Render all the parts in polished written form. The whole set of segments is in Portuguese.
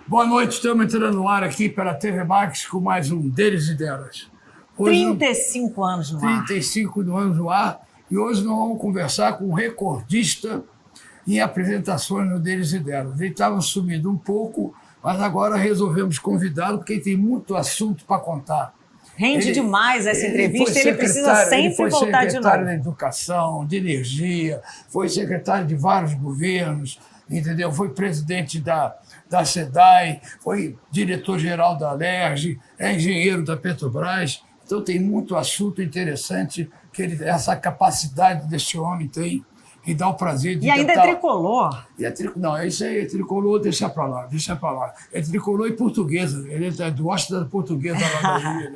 Boa noite, estamos entrando no ar aqui pela TV Max com mais um Deles e Delas. Hoje, 35 anos no ar. 35 anos no ar. E hoje nós vamos conversar com um recordista em apresentações no Deles e Delas. Ele estava sumindo um pouco, mas agora resolvemos convidá-lo porque ele tem muito assunto para contar. Rende demais essa entrevista, ele precisa sempre voltar de novo. Foi secretário da Educação, de Energia, foi secretário de vários governos, entendeu? Foi presidente da SEDAI, foi diretor-geral da Alerj, é engenheiro da Petrobras. Então tem muito assunto interessante que essa capacidade desse homem tem e dá o prazer de E ainda é tricolor. Não, isso aí é tricolor, deixa pra lá. É tricolor e portuguesa, ele gosta da portuguesa lá da Rio.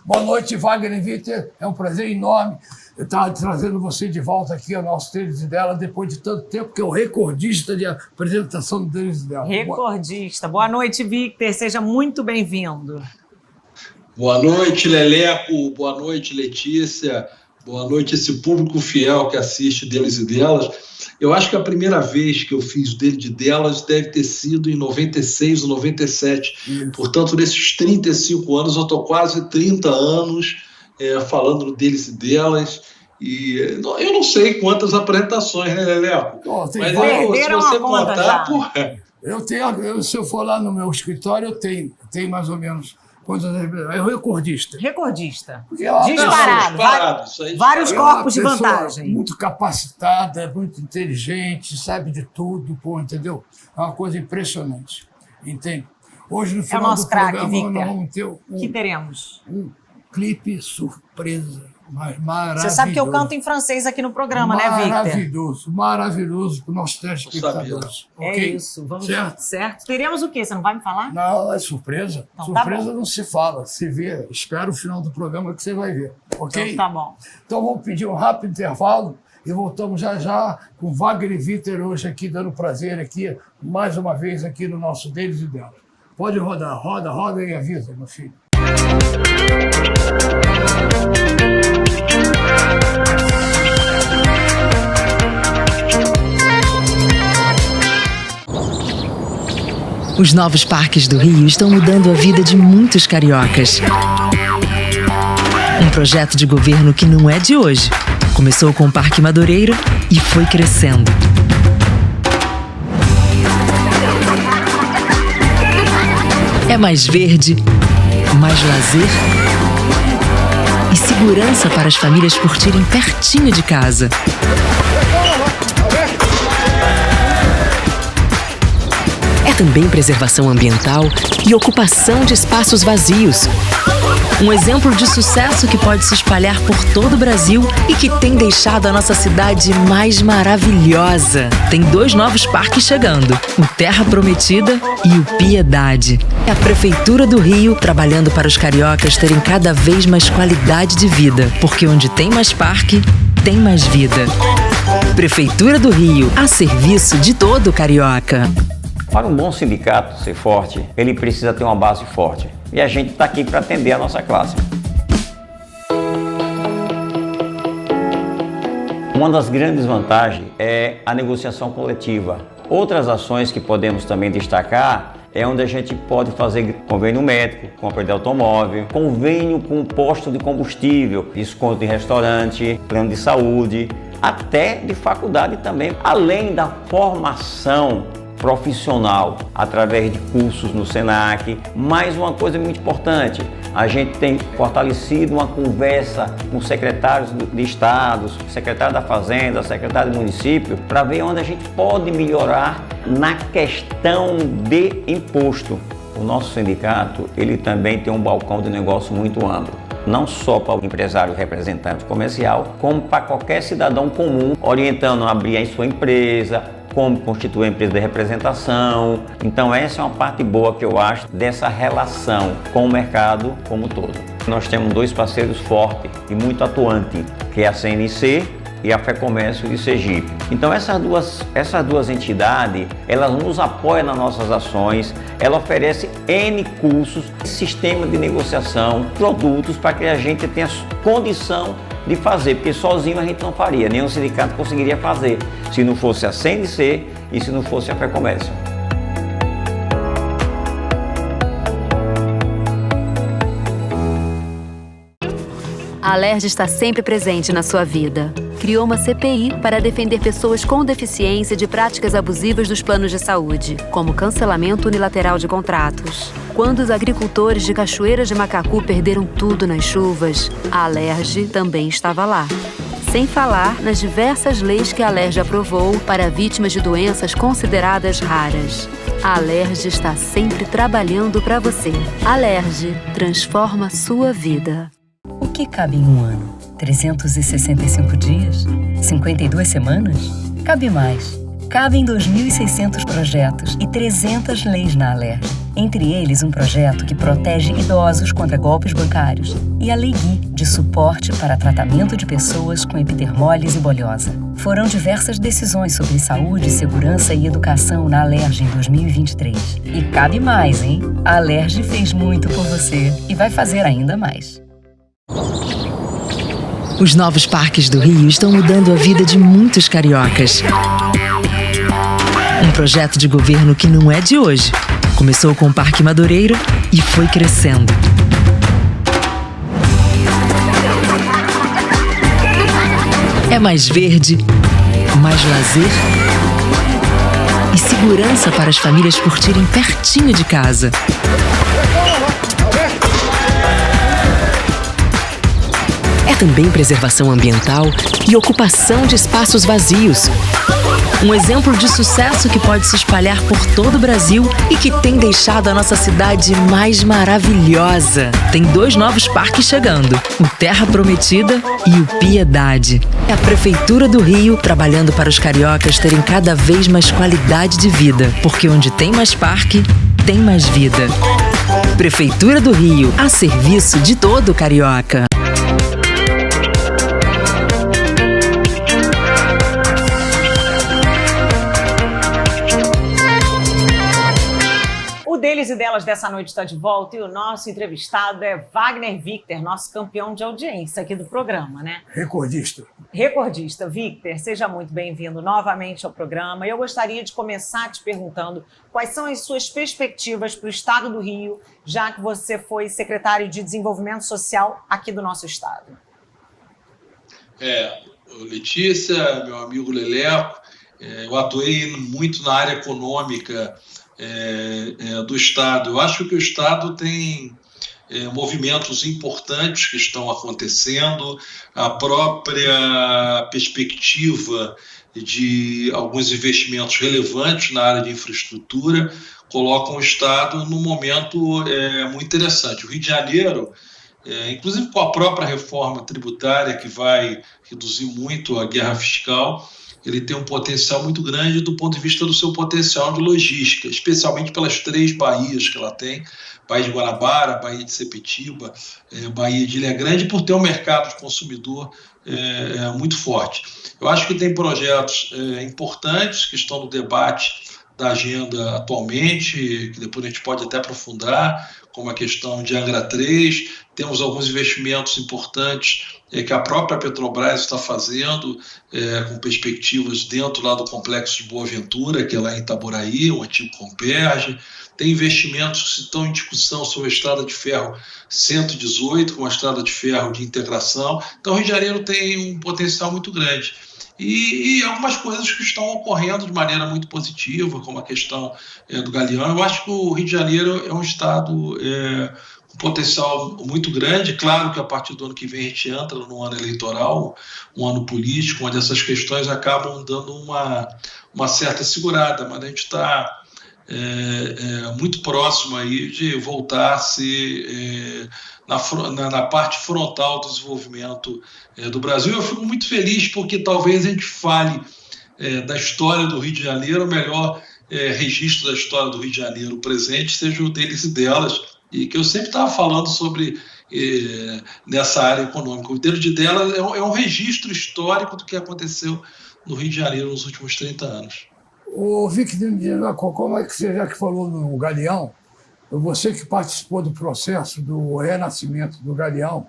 Boa noite, Wagner Witter, é um prazer enorme eu estar trazendo você de volta aqui ao nosso Deles e Delas depois de tanto tempo, que é o recordista de apresentação do Deles e Delas. Recordista. Boa noite, Victor, seja muito bem-vindo. Boa noite, Leleco, boa noite, Letícia, boa noite esse público fiel que assiste Deles e Delas. Eu acho que a primeira vez que eu fiz o Deles e Delas deve ter sido em 96 ou 97. Isso. Portanto, nesses 35 anos, eu estou quase 30 anos falando do Deles e Delas. E eu não sei quantas apresentações, né, Leleco? Mas se você contar, se eu for lá no meu escritório, eu tenho mais ou menos... É o recordista. Recordista. Disparado. Vários corpos de vantagem. Muito capacitada, muito inteligente, sabe de tudo, entendeu? É uma coisa impressionante. Entende? Hoje, no final do programa, nós vamos ter que teremos? Um clipe surpresa. Maravilhoso. Você sabe que eu canto em francês aqui no programa, né, Victor? Maravilhoso para os nossos telespectadores. É isso, vamos certo. Teremos o quê? Você não vai me falar? Não, é surpresa. Então, surpresa não se fala, se vê. Espera o final do programa que você vai ver, ok? Então, tá bom. Então vamos pedir um rápido intervalo e voltamos já com Wagner Witter hoje aqui, dando prazer aqui, mais uma vez aqui no nosso Deles e Delas. Pode rodar, roda e avisa, meu filho. Os novos parques do Rio estão mudando a vida de muitos cariocas. Um projeto de governo que não é de hoje. Começou com o Parque Madureira e foi crescendo. É mais verde, mais lazer e segurança para as famílias curtirem pertinho de casa. É também preservação ambiental e ocupação de espaços vazios. Um exemplo de sucesso que pode se espalhar por todo o Brasil e que tem deixado a nossa cidade mais maravilhosa. Tem 2 novos parques chegando, o Terra Prometida e o Piedade. É a Prefeitura do Rio trabalhando para os cariocas terem cada vez mais qualidade de vida, porque onde tem mais parque, tem mais vida. Prefeitura do Rio, a serviço de todo carioca. Para um bom sindicato ser forte, ele precisa ter uma base forte. E a gente está aqui para atender a nossa classe. Uma das grandes vantagens é a negociação coletiva. Outras ações que podemos também destacar é onde a gente pode fazer convênio médico, compra de automóvel, convênio com posto de combustível, desconto em restaurante, plano de saúde, até de faculdade também, além da formação profissional, através de cursos no SENAC. Mais uma coisa muito importante, a gente tem fortalecido uma conversa com secretários de estados, secretário da Fazenda, secretário do município, para ver onde a gente pode melhorar na questão de imposto. O nosso sindicato, ele também tem um balcão de negócio muito amplo. Não só para o empresário representante comercial, como para qualquer cidadão comum, orientando a abrir a sua empresa, como constituir a empresa de representação. Então essa é uma parte boa que eu acho dessa relação com o mercado como um todo. Nós temos 2 parceiros fortes e muito atuantes, que é a CNC e a FEComércio de Sergipe. Então essas duas entidades, elas nos apoiam nas nossas ações, ela oferece N cursos, sistema de negociação, produtos para que a gente tenha condição de fazer, porque sozinho a gente não faria, nenhum sindicato conseguiria fazer, se não fosse a CNC e se não fosse a FEComércio. A Alerj está sempre presente na sua vida. Criou uma CPI para defender pessoas com deficiência de práticas abusivas dos planos de saúde, como cancelamento unilateral de contratos. Quando os agricultores de Cachoeiras de Macacu perderam tudo nas chuvas, a Alerj também estava lá. Sem falar nas diversas leis que a Alerj aprovou para vítimas de doenças consideradas raras. A Alerj está sempre trabalhando para você. Alerj transforma sua vida. O que cabe em um ano? 365 dias? 52 semanas? Cabe mais. Cabem 2.600 projetos e 300 leis na Alerj. Entre eles, um projeto que protege idosos contra golpes bancários e a Lei Gui, de suporte para tratamento de pessoas com epidermólise bolhosa. Foram diversas decisões sobre saúde, segurança e educação na Alerj em 2023. E cabe mais, hein? A Alerj fez muito por você e vai fazer ainda mais. Os novos parques do Rio estão mudando a vida de muitos cariocas. Um projeto de governo que não é de hoje. Começou com o Parque Madureira e foi crescendo. É mais verde, mais lazer e segurança para as famílias curtirem pertinho de casa. É também preservação ambiental e ocupação de espaços vazios. Um exemplo de sucesso que pode se espalhar por todo o Brasil e que tem deixado a nossa cidade mais maravilhosa. Tem 2 novos parques chegando, o Terra Prometida e o Piedade. É a Prefeitura do Rio trabalhando para os cariocas terem cada vez mais qualidade de vida, porque onde tem mais parque, tem mais vida. Prefeitura do Rio, a serviço de todo carioca. O Deles e Delas dessa noite está de volta e o nosso entrevistado é Wagner Victor, nosso campeão de audiência aqui do programa, né? Recordista. Recordista. Victor, seja muito bem-vindo novamente ao programa. Eu gostaria de começar te perguntando quais são as suas perspectivas para o estado do Rio, já que você foi secretário de Desenvolvimento Social aqui do nosso estado. Letícia, meu amigo Leleco, eu atuei muito na área econômica do Estado. Eu acho que o Estado tem movimentos importantes que estão acontecendo, a própria perspectiva de alguns investimentos relevantes na área de infraestrutura colocam o Estado num momento muito interessante. O Rio de Janeiro, inclusive com a própria reforma tributária que vai reduzir muito a guerra fiscal, ele tem um potencial muito grande do ponto de vista do seu potencial de logística, especialmente pelas 3 baías que ela tem, Baía de Guanabara, Baía de Sepetiba, Baía de Ilha Grande, por ter um mercado de consumidor muito forte. Eu acho que tem projetos importantes que estão no debate da agenda atualmente, que depois a gente pode até aprofundar, como a questão de Angra 3, temos alguns investimentos importantes que a própria Petrobras está fazendo, com perspectivas dentro lá do complexo de Boa Ventura, que é lá em Itaboraí, o antigo Comperge. Tem investimentos que estão em discussão sobre a estrada de ferro 118, com a estrada de ferro de integração. Então, o Rio de Janeiro tem um potencial muito grande. E algumas coisas que estão ocorrendo de maneira muito positiva, como a questão do Galeão. Eu acho que o Rio de Janeiro é um estado com potencial muito grande. Claro que a partir do ano que vem a gente entra num ano eleitoral, um ano político, onde essas questões acabam dando uma certa segurada, mas a gente está muito próximo aí de voltar a ser na parte frontal do desenvolvimento do Brasil. Eu fico muito feliz porque talvez a gente fale da história do Rio de Janeiro, o melhor registro da história do Rio de Janeiro presente seja o Deles e Delas, e que eu sempre estava falando sobre nessa área econômica. O Deles e Delas é um registro histórico do que aconteceu no Rio de Janeiro nos últimos 30 anos. Ô, Victor, como é que você, já que falou no Galeão, você que participou do processo do renascimento do Galeão,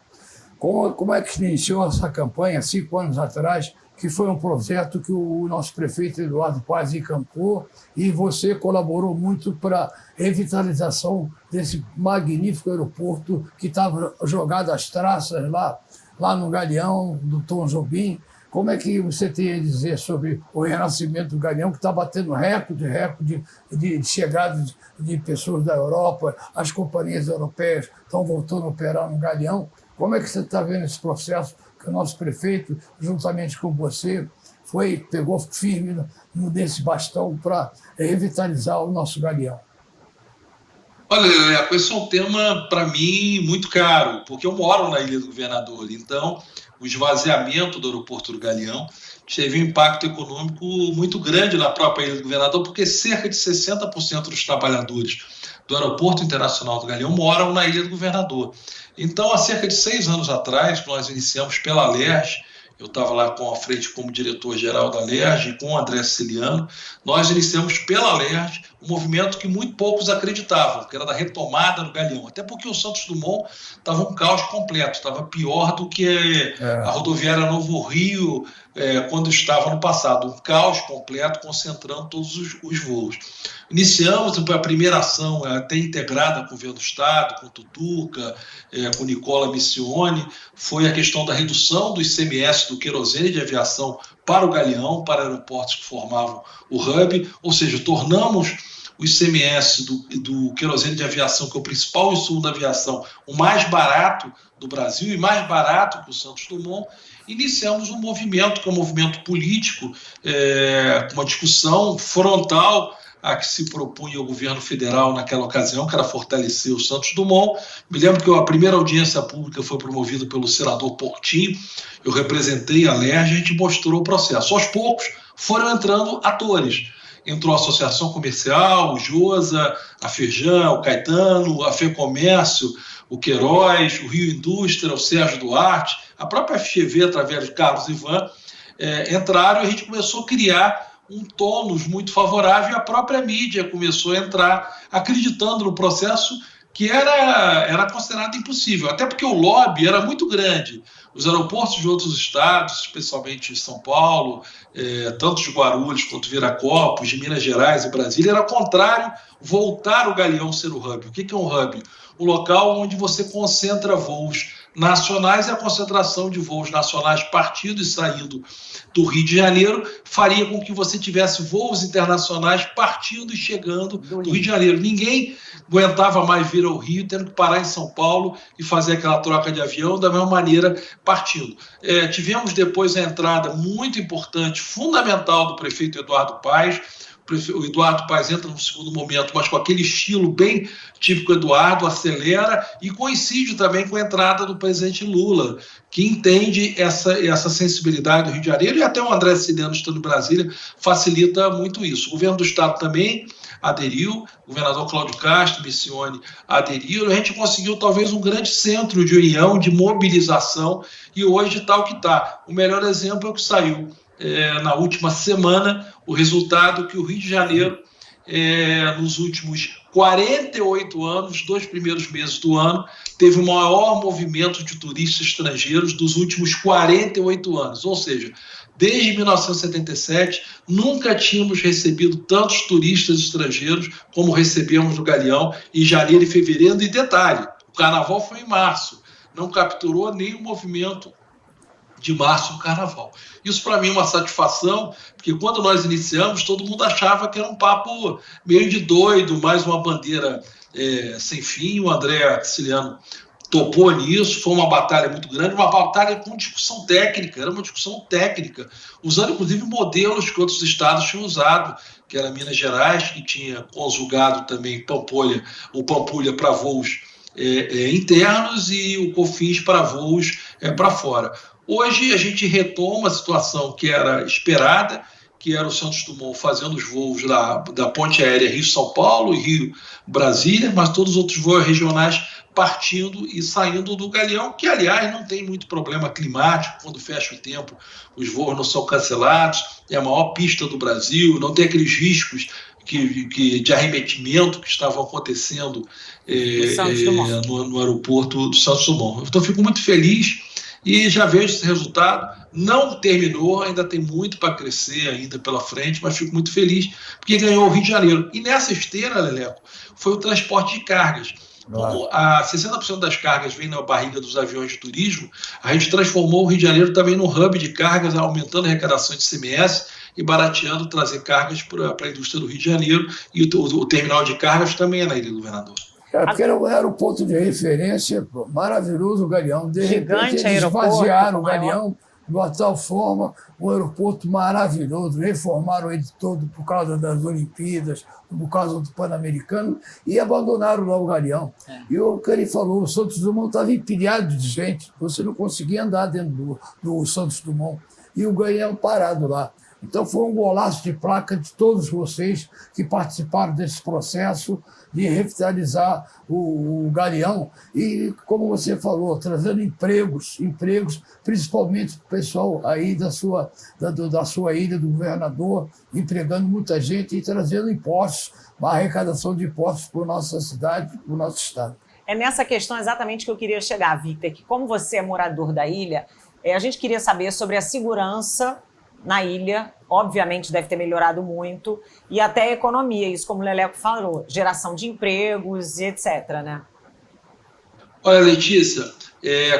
como é que iniciou essa campanha 5 anos atrás que foi um projeto que o nosso prefeito Eduardo Paes encampou, e você colaborou muito para a revitalização desse magnífico aeroporto que estava jogado às traças lá no Galeão do Tom Jobim. Como é que você tem a dizer sobre o renascimento do Galeão, que está batendo recorde de chegada de pessoas da Europa, as companhias europeias estão voltando a operar no Galeão? Como é que você está vendo esse processo que o nosso prefeito, juntamente com você, pegou firme nesse bastão para revitalizar o nosso Galeão? Olha, Leleco, esse é um tema, para mim, muito caro, porque eu moro na Ilha do Governador. Então, o esvaziamento do aeroporto do Galeão teve um impacto econômico muito grande na própria Ilha do Governador, porque cerca de 60% dos trabalhadores do Aeroporto Internacional do Galeão moram na Ilha do Governador. Então, há cerca de 6 anos atrás, nós iniciamos pela Alerj. Eu estava lá à frente como diretor-geral da Alerj, com o André Siciliano. Nós iniciamos pela Alerj um movimento que muito poucos acreditavam, que era da retomada do Galeão. Até porque o Santos Dumont estava um caos completo, estava pior do que a rodoviária Novo Rio, quando estava no passado. Um caos completo, concentrando todos os voos. Iniciamos a primeira ação, até integrada com o governo do Estado, com o Tutuca, com o Nicola Missione, foi a questão da redução do ICMS do querosene de aviação para o Galeão, para aeroportos que formavam o hub, ou seja, tornamos o ICMS do querosene de aviação, que é o principal insumo da aviação, o mais barato do Brasil e mais barato que o Santos Dumont. Iniciamos um movimento, que é um movimento político, uma discussão frontal a que se propunha o governo federal naquela ocasião, que era fortalecer o Santos Dumont. Me lembro que a primeira audiência pública foi promovida pelo senador Portinho, eu representei a Alerj, a gente mostrou o processo. Aos poucos foram entrando atores. Entrou a Associação Comercial, o Josa, a Feijão, o Caetano, a FEComércio, o Queiroz, o Rio Indústria, o Sérgio Duarte, a própria FGV, através de Carlos Ivan, entraram, e a gente começou a criar um tônus muito favorável, e a própria mídia começou a entrar acreditando no processo, que era considerado impossível, até porque o lobby era muito grande. Os aeroportos de outros estados, especialmente de São Paulo, tanto de Guarulhos quanto Viracopos, de Minas Gerais e Brasília, era contrário voltar o Galeão ser o hub. O que é um hub? O local onde você concentra voos nacionais, e a concentração de voos nacionais partindo e saindo do Rio de Janeiro faria com que você tivesse voos internacionais partindo e chegando do Rio de Janeiro. Ninguém aguentava mais vir ao Rio, tendo que parar em São Paulo e fazer aquela troca de avião, da mesma maneira partindo. Tivemos depois a entrada muito importante, fundamental, do prefeito Eduardo Paes. O Eduardo Paes entra no segundo momento, mas com aquele estilo bem típico Eduardo, acelera, e coincide também com a entrada do presidente Lula, que entende essa sensibilidade do Rio de Janeiro, e até o André Siciliano estando em Brasília facilita muito isso. O governo do Estado também aderiu, o governador Cláudio Castro, Missione, aderiu. A gente conseguiu talvez um grande centro de união, de mobilização, e hoje está o que está. O melhor exemplo é o que saiu na última semana, o resultado que o Rio de Janeiro, nos últimos 48 anos, 2 primeiros meses do ano, teve o maior movimento de turistas estrangeiros dos últimos 48 anos. Ou seja, desde 1977, nunca tínhamos recebido tantos turistas estrangeiros como recebemos no Galeão em janeiro e fevereiro. E detalhe, o carnaval foi em março, não capturou nem o movimento de março do carnaval. Isso para mim é uma satisfação, porque quando nós iniciamos, todo mundo achava que era um papo meio de doido, mais uma bandeira sem fim. O André Siciliano topou nisso, foi uma batalha muito grande, uma batalha com discussão técnica, era uma discussão técnica, usando inclusive modelos que outros estados tinham usado, que era Minas Gerais, que tinha conjugado também o Pampulha para voos internos e o Cofins para voos para fora. Hoje a gente retoma a situação que era esperada, que era o Santos Dumont fazendo os voos da ponte aérea Rio-São Paulo e Rio-Brasília, mas todos os outros voos regionais partindo e saindo do Galeão, que, aliás, não tem muito problema climático. Quando fecha o tempo, os voos não são cancelados, é a maior pista do Brasil, não tem aqueles riscos de arremetimento que estavam acontecendo no aeroporto do Santos Dumont. Então, fico muito feliz e já vejo esse resultado. Não terminou, ainda tem muito para crescer ainda pela frente, mas fico muito feliz porque ganhou o Rio de Janeiro. E nessa esteira, Leleco, foi o transporte de cargas. Como 60% das cargas vem na barriga dos aviões de turismo, a gente transformou o Rio de Janeiro também num hub de cargas, aumentando a arrecadação de ICMS e barateando trazer cargas para a indústria do Rio de Janeiro. E o terminal de cargas também é na Ilha do Governador. Porque era um ponto de referência maravilhoso o Galeão. De repente, eles esvaziaram o Galeão de uma tal forma, um aeroporto maravilhoso, reformaram ele todo por causa das Olimpíadas, por causa do Pan-Americano, e abandonaram lá o Galeão. E o que ele falou, o Santos Dumont estava empilhado de gente, você não conseguia andar dentro do Santos Dumont, e o Galeão parado lá. Então foi um golaço de placa de todos vocês que participaram desse processo de revitalizar o Galeão e, como você falou, trazendo empregos, principalmente para o pessoal aí da sua ilha do Governador, empregando muita gente e trazendo impostos, uma arrecadação de impostos para a nossa cidade, para o nosso estado. É nessa questão exatamente que eu queria chegar, Victor, que como você é morador da ilha, a gente queria saber sobre a segurança na ilha, obviamente deve ter melhorado muito, e até a economia, isso como o Leleco falou, geração de empregos e etc, né? Olha, Letícia,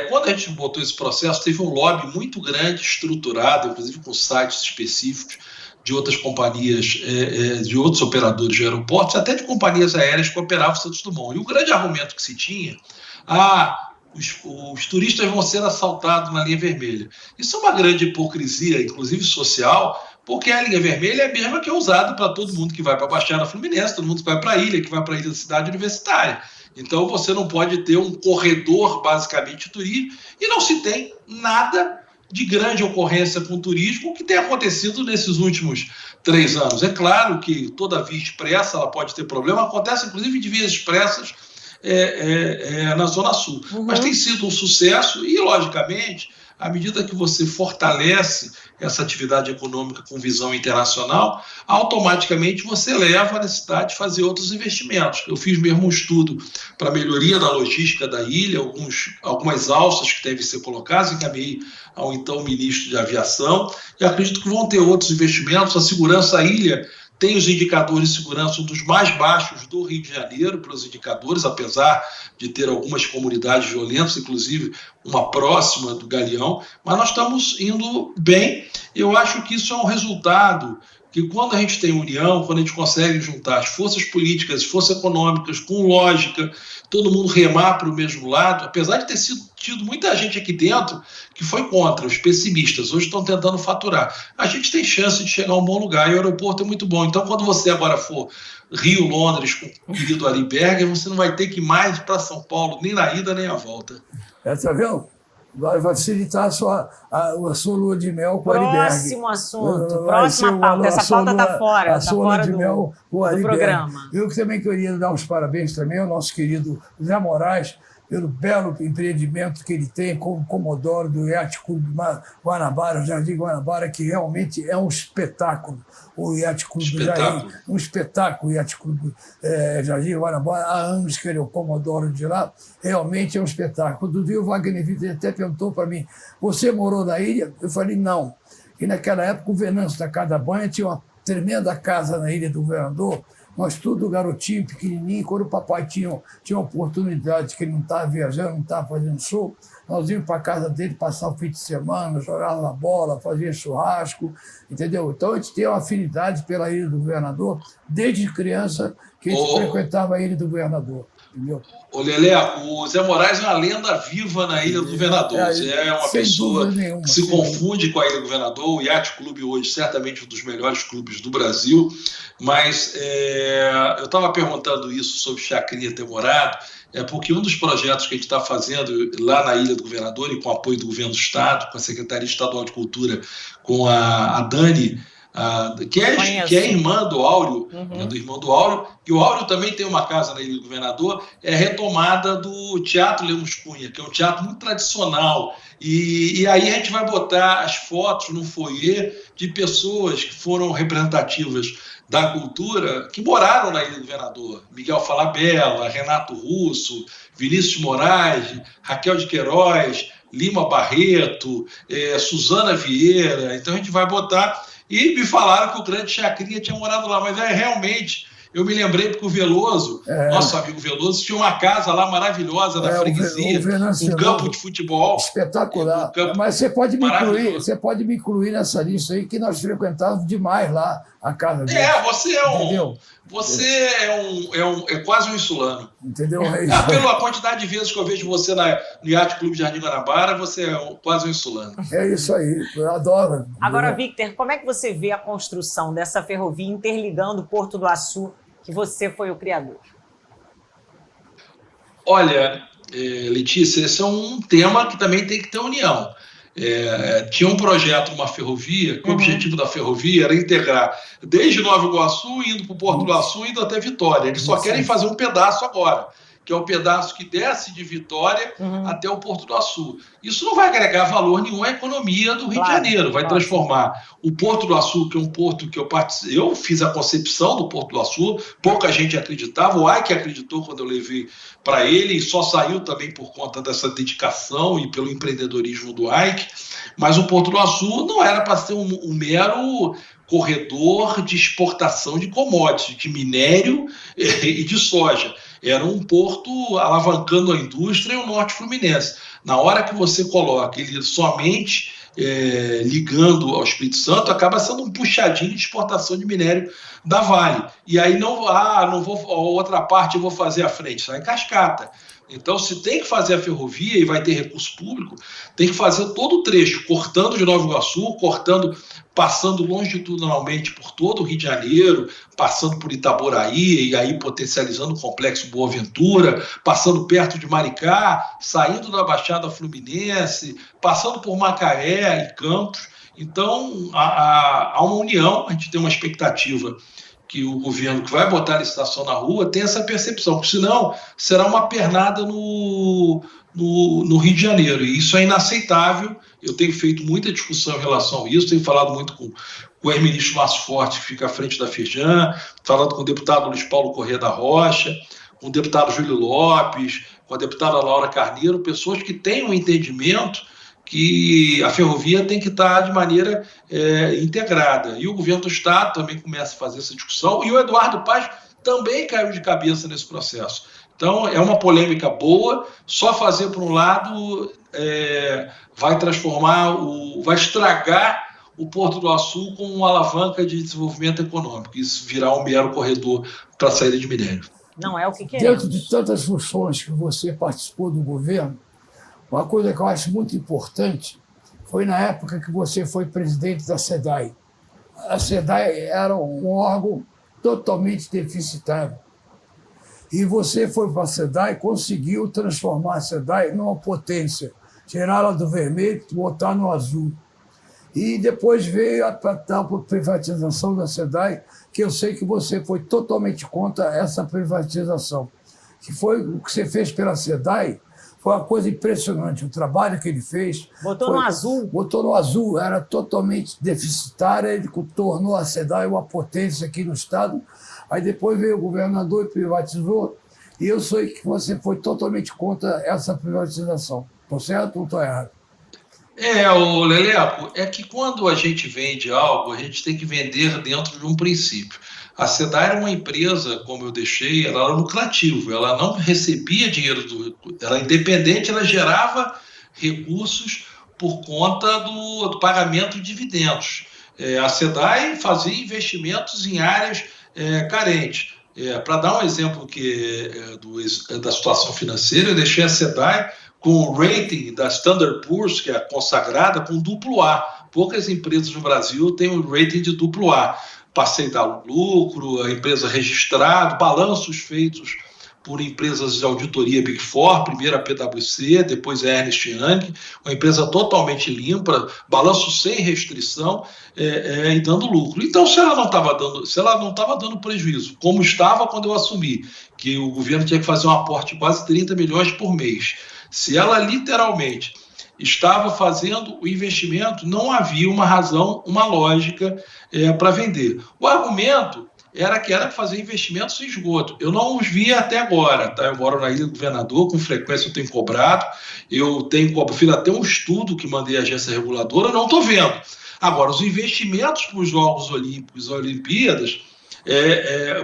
quando a gente botou esse processo, teve um lobby muito grande, estruturado, inclusive com sites específicos de outras companhias, de outros operadores de aeroportos, até de companhias aéreas que operavam o Santos Dumont. E o grande argumento que se tinha, os turistas vão ser assaltados na linha vermelha. Isso é uma grande hipocrisia, inclusive social, porque a linha vermelha é a mesma que é usada para todo mundo que vai para a Baixada Fluminense, todo mundo que vai para a ilha, que vai para a ilha da cidade universitária. Então você não pode ter um corredor, basicamente, de turismo, e não se tem nada de grande ocorrência com o turismo que tem acontecido nesses últimos 3 anos. É claro que toda via expressa ela pode ter problema, acontece inclusive de vias expressas na Zona Sul. Mas tem sido um sucesso e, logicamente, à medida que você fortalece essa atividade econômica com visão internacional, automaticamente você leva a necessidade de fazer outros investimentos. Eu fiz mesmo um estudo para a melhoria da logística da ilha, algumas alças que devem ser colocadas, encaminhei ao então ministro de Aviação, e acredito que vão ter outros investimentos. A segurança da ilha tem os indicadores de segurança um dos mais baixos do Rio de Janeiro, pelos indicadores, apesar de ter algumas comunidades violentas, inclusive uma próxima do Galeão, mas nós estamos indo bem. Eu acho que isso é um resultado que, quando a gente tem união, quando a gente consegue juntar as forças políticas, as forças econômicas, com lógica, todo mundo remar para o mesmo lado, apesar de ter tido muita gente aqui dentro que foi contra, os pessimistas, hoje estão tentando faturar. A gente tem chance de chegar a um bom lugar e o aeroporto é muito bom. Então, quando você agora for Rio, Londres, com o querido Ari Berger, você não vai ter que ir mais para São Paulo, nem na ida, nem a volta. Tá vendo? Vai facilitar a sua lua de mel com o Ari Berger. Próximo assunto, próxima pauta. Essa pauta está fora, a sua lua de mel com o Ari Berger. Programa. Eu também queria dar os parabéns também ao nosso querido Zé Moraes, pelo belo empreendimento que ele tem como Comodoro do Yacht Clube Guanabara, o Jardim Guanabara, que realmente é um espetáculo. O Yacht Clube do Jardim, um espetáculo, o Yacht Clube Jardim Guanabara, há anos que ele é o Comodoro de lá, realmente é um espetáculo. Do dia o Wagner Vitor até perguntou para mim, você morou na ilha? Eu falei, não. E naquela época o Venâncio da Cada Banha tinha uma tremenda casa na Ilha do Governador, nós tudo garotinho, pequenininho, quando o papai tinha oportunidade, que ele não estava viajando, não estava fazendo show, nós íamos para a casa dele passar o fim de semana, jogava bola, fazia churrasco, entendeu? Então a gente tem uma afinidade pela Ilha do Governador, desde criança que a gente frequentava a Ilha do Governador. Entendeu? Ô Lelé, o Zé Moraes é uma lenda viva na Ilha do Governador. É uma pessoa que se confunde com a Ilha do Governador. O Yacht Clube hoje, certamente um dos melhores clubes do Brasil. Mas eu estava perguntando isso sobre Chacrinha ter morado, porque um dos projetos que a gente está fazendo lá na Ilha do Governador, e com apoio do Governo do Estado, com a Secretaria Estadual de Cultura, com a Dani, que é irmã do Áureo, do irmão do Áureo, e o Áureo também tem uma casa na Ilha do Governador, é a retomada do Teatro Lemos Cunha, que é um teatro muito tradicional, e aí a gente vai botar as fotos no foyer de pessoas que foram representativas da cultura, que moraram na Ilha do Governador, Miguel Falabella, Renato Russo, Vinícius Moraes, Raquel de Queiroz, Lima Barreto, Suzana Vieira. Então a gente vai botar. E me falaram que o grande Chacrinha tinha morado lá, mas realmente. Eu me lembrei porque o Veloso, nosso amigo Veloso, tinha uma casa lá maravilhosa na freguesia, um campo de futebol. Espetacular. Mas você pode me incluir nessa lista aí, que nós frequentávamos demais lá a casa dele. Você é quase um insulano. Entendeu? Pela quantidade de vezes que eu vejo você no Yacht Clube Jardim Guanabara, você é quase um insulano. É isso aí, eu adoro. Agora, Victor, como é que você vê a construção dessa ferrovia interligando Porto do Açu, que você foi o criador? Olha, Letícia, esse é um tema que também tem que ter união. Tinha um projeto, uma ferrovia, que o objetivo da ferrovia era integrar desde Nova Iguaçu, indo para o Porto do Açu, indo até Vitória. Eles só querem fazer um pedaço agora, que é o pedaço que desce de Vitória até o Porto do Açu. Isso não vai agregar valor nenhum à economia do Rio de Janeiro, vai transformar o Porto do Açu, que é um porto que eu fiz a concepção do Porto do Açu, pouca gente acreditava, o Ike acreditou quando eu levei para ele, e só saiu também por conta dessa dedicação e pelo empreendedorismo do Ike, mas o Porto do Açu não era para ser um mero corredor de exportação de commodities, de minério e de soja. Era um porto alavancando a indústria e o norte fluminense. Na hora que você coloca ele somente ligando ao Espírito Santo, acaba sendo um puxadinho de exportação de minério da Vale. E aí não vou, a outra parte eu vou fazer à frente, sai em cascata. Então, se tem que fazer a ferrovia e vai ter recurso público, tem que fazer todo o trecho, cortando de Nova Iguaçu, passando longitudinalmente por todo o Rio de Janeiro, passando por Itaboraí e aí potencializando o Complexo Boa Ventura, passando perto de Maricá, saindo da Baixada Fluminense, passando por Macaé e Campos. Então, há uma união, a gente tem uma expectativa que o governo que vai botar a licitação na rua tenha essa percepção, porque senão será uma pernada no Rio de Janeiro, e isso é inaceitável. Eu tenho feito muita discussão em relação a isso, tenho falado muito com o ex-ministro Márcio Forte, que fica à frente da Firjan, falando com o deputado Luiz Paulo Corrêa da Rocha, com o deputado Júlio Lopes, com a deputada Laura Carneiro, pessoas que têm um entendimento que a ferrovia tem que estar de maneira integrada. E o governo do Estado também começa a fazer essa discussão, e o Eduardo Paes também caiu de cabeça nesse processo. Então, é uma polêmica boa, só fazer por um lado vai estragar o Porto do Açu com uma alavanca de desenvolvimento econômico, isso virar um mero corredor para a saída de minério. Não é o que queremos. Dentro de tantas funções que você participou do governo, uma coisa que eu acho muito importante foi na época que você foi presidente da SEDAI. A SEDAI era um órgão totalmente deficitário. E você foi para a SEDAI e conseguiu transformar a SEDAI numa potência, tirá-la do vermelho e botar no azul. E depois veio a privatização da SEDAI, que eu sei que você foi totalmente contra essa privatização. Que foi o que você fez pela SEDAI. Foi uma coisa impressionante, o trabalho que ele fez. Botou no azul? Botou no azul, era totalmente deficitária, ele tornou a SEDAI uma potência aqui no Estado. Aí depois veio o governador e privatizou, e eu sei que você foi totalmente contra essa privatização. Estou certo ou estou errado? O Leleco, é que quando a gente vende algo, a gente tem que vender dentro de um princípio. A SEDAI era uma empresa, como eu deixei, ela era lucrativa, ela não recebia dinheiro, ela era independente, ela gerava recursos por conta do pagamento de dividendos. A SEDAI fazia investimentos em áreas carentes. Para dar um exemplo da situação financeira, eu deixei a SEDAI com o rating da Standard Poor's, que é consagrada, com AA. Poucas empresas no Brasil têm um rating de AA. Passei da lucro, a empresa registrada, balanços feitos por empresas de auditoria Big Four, primeiro a PwC, depois a Ernst Young, uma empresa totalmente limpa, balanço sem restrição e dando lucro. Então, se ela não estava dando prejuízo, como estava quando eu assumi, que o governo tinha que fazer um aporte de quase 30 milhões por mês, se ela literalmente estava fazendo o investimento, não havia uma razão, uma lógica para vender. O argumento era que era fazer investimentos em esgoto. Eu não os vi até agora, tá? Eu moro na Ilha do Governador, com frequência eu tenho cobrado, fiz até um estudo que mandei à agência reguladora, não estou vendo. Agora, os investimentos para os Jogos Olímpicos, Olimpíadas,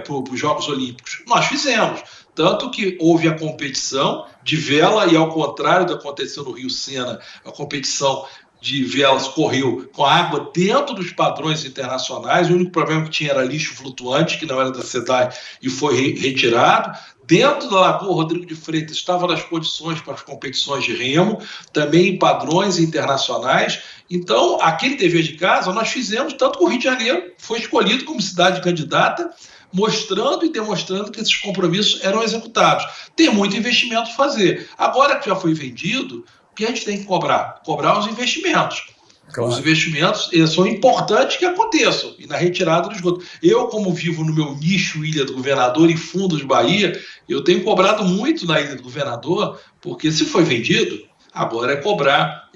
para os Jogos Olímpicos, nós fizemos. Tanto que houve a competição de vela e, ao contrário do que aconteceu no Rio Sena, a competição de velas correu com a água dentro dos padrões internacionais. O único problema que tinha era lixo flutuante, que não era da SEDAI, e foi retirado. Dentro da Lagoa Rodrigo de Freitas estava nas condições para as competições de remo, também em padrões internacionais. Então, aquele dever de casa nós fizemos, tanto que o Rio de Janeiro foi escolhido como cidade candidata, mostrando e demonstrando que esses compromissos eram executados. Tem muito investimento a fazer. Agora que já foi vendido, o que a gente tem que cobrar? Cobrar os investimentos. Claro. Os investimentos são importantes que aconteçam, e na retirada do esgoto. Eu, como vivo no meu nicho Ilha do Governador e Fundos Bahia, eu tenho cobrado muito na Ilha do Governador, porque se foi vendido, agora é cobrar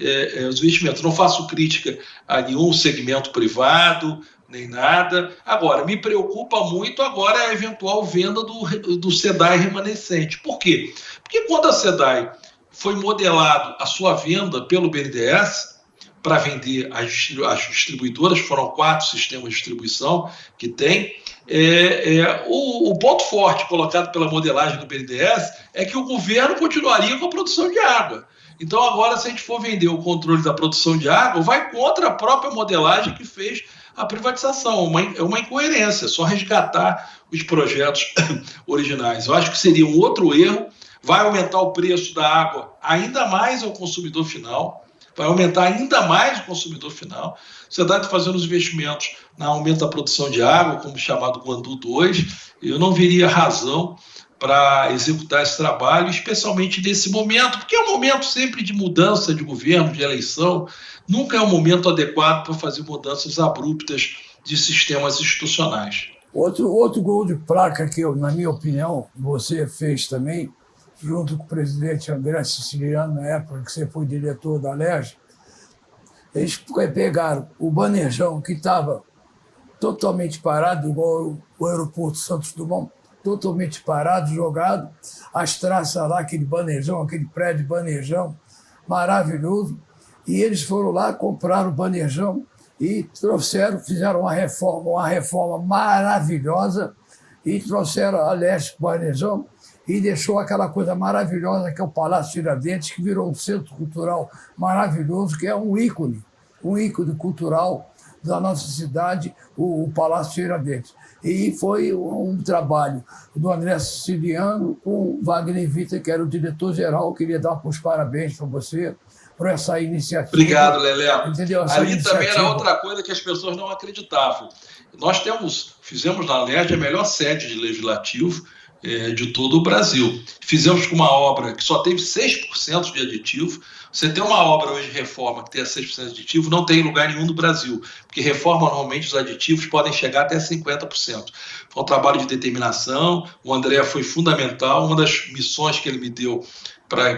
os investimentos. Não faço crítica a nenhum segmento privado, nem nada. Agora, me preocupa muito agora a eventual venda do SEDAI remanescente. Por quê? Porque quando a SEDAI foi modelado a sua venda pelo BNDES para vender as distribuidoras, foram 4 sistemas de distribuição que tem, o ponto forte colocado pela modelagem do BNDES é que o governo continuaria com a produção de água. Então, agora, se a gente for vender o controle da produção de água, vai contra a própria modelagem que fez a privatização. É uma incoerência, só resgatar os projetos originais. Eu acho que seria um outro erro, vai aumentar o preço da água ainda mais ao consumidor final, vai aumentar ainda mais o consumidor final. Você está fazendo os investimentos no aumento da produção de água, como chamado Guandu 2, eu não veria razão para executar esse trabalho, especialmente nesse momento, porque é um momento sempre de mudança de governo, de eleição, nunca é um momento adequado para fazer mudanças abruptas de sistemas institucionais. Outro gol de placa que, na minha opinião, você fez também, junto com o presidente André Siciliano, na época que você foi diretor da Alerj, eles pegaram o Banejão, que estava totalmente parado, igual o aeroporto Santos Dumont, totalmente parado, jogado, as traças lá, aquele Banejão, aquele prédio Banejão, maravilhoso, e eles foram lá, compraram o Banejão e fizeram uma reforma maravilhosa, e trouxeram a Alerj para o Banejão, e deixou aquela coisa maravilhosa que é o Palácio Tiradentes, que virou um centro cultural maravilhoso, que é um ícone cultural da nossa cidade, o Palácio Tiradentes. E foi um trabalho do André Siciliano com o Wagner Vita, que era o diretor-geral. Eu queria dar os parabéns para você por essa iniciativa. Obrigado, Lelé. Entendeu? Ali também era outra coisa que as pessoas não acreditavam. Nós fizemos na Alerj a melhor sede de legislativo de todo o Brasil. Fizemos com uma obra que só teve 6% de aditivo. Você tem uma obra hoje de reforma que tem 6% de aditivo, não tem em lugar nenhum do Brasil, porque reforma normalmente os aditivos podem chegar até 50%. Foi um trabalho de determinação, o André foi fundamental, uma das missões que ele me deu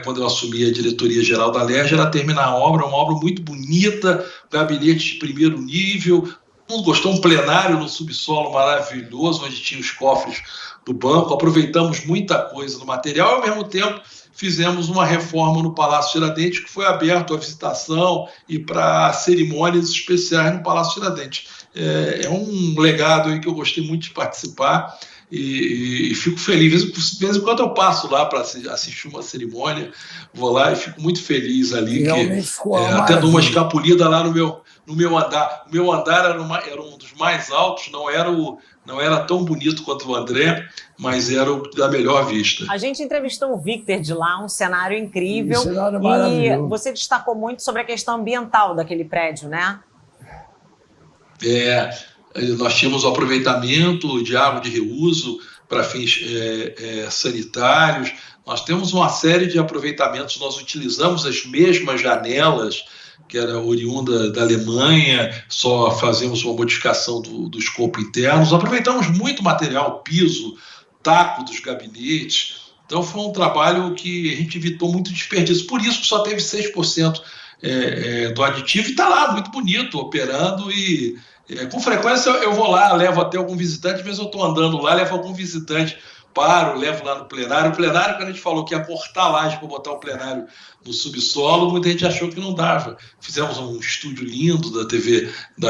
quando eu assumi a diretoria-geral da Alerj era terminar a obra, uma obra muito bonita, gabinete de primeiro nível, todo mundo gostou, um plenário no subsolo maravilhoso, onde tinha os cofres do banco, aproveitamos muita coisa do material e, ao mesmo tempo, fizemos uma reforma no Palácio Tiradentes, que foi aberto à visitação e para cerimônias especiais no Palácio Tiradentes. É um legado aí que eu gostei muito de participar e fico feliz. De vez em quando eu passo lá para assistir uma cerimônia, vou lá e fico muito feliz ali, até dou uma escapulida lá no meu andar. O meu andar era um dos mais altos, não era tão bonito quanto o André, mas era o da melhor vista. A gente entrevistou o Victor de lá, um cenário incrível. E você destacou muito sobre a questão ambiental daquele prédio, né? Nós tínhamos o aproveitamento de água de reuso para fins sanitários. Nós temos uma série de aproveitamentos. Nós utilizamos as mesmas janelas que era oriunda da Alemanha, só fazemos uma modificação do escopo interno. Nós aproveitamos muito material, piso, taco dos gabinetes. Então foi um trabalho que a gente evitou muito desperdício. Por isso que só teve 6% do aditivo e está lá, muito bonito, operando e Com frequência eu vou lá, levo até algum visitante, às vezes eu estou andando lá, levo algum visitante, paro, levo lá no plenário. O plenário, quando a gente falou que ia cortar a laje para botar o plenário no subsolo, muita gente achou que não dava. Fizemos um estúdio lindo da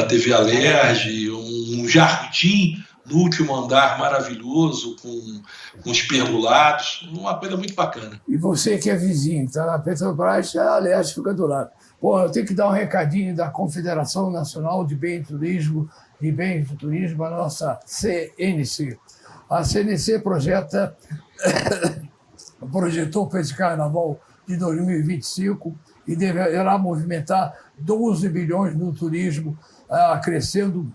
TV Alerj, um jardim no último andar maravilhoso, com os pergolados, uma coisa muito bacana. E você que é vizinho, tá na Petrobras, a Alerj fica do lado. Pô, eu tenho que dar um recadinho da Confederação Nacional de Bens e Turismo, a nossa CNC. A CNC projetou para esse carnaval de 2025 e deverá movimentar 12 bilhões no turismo, crescendo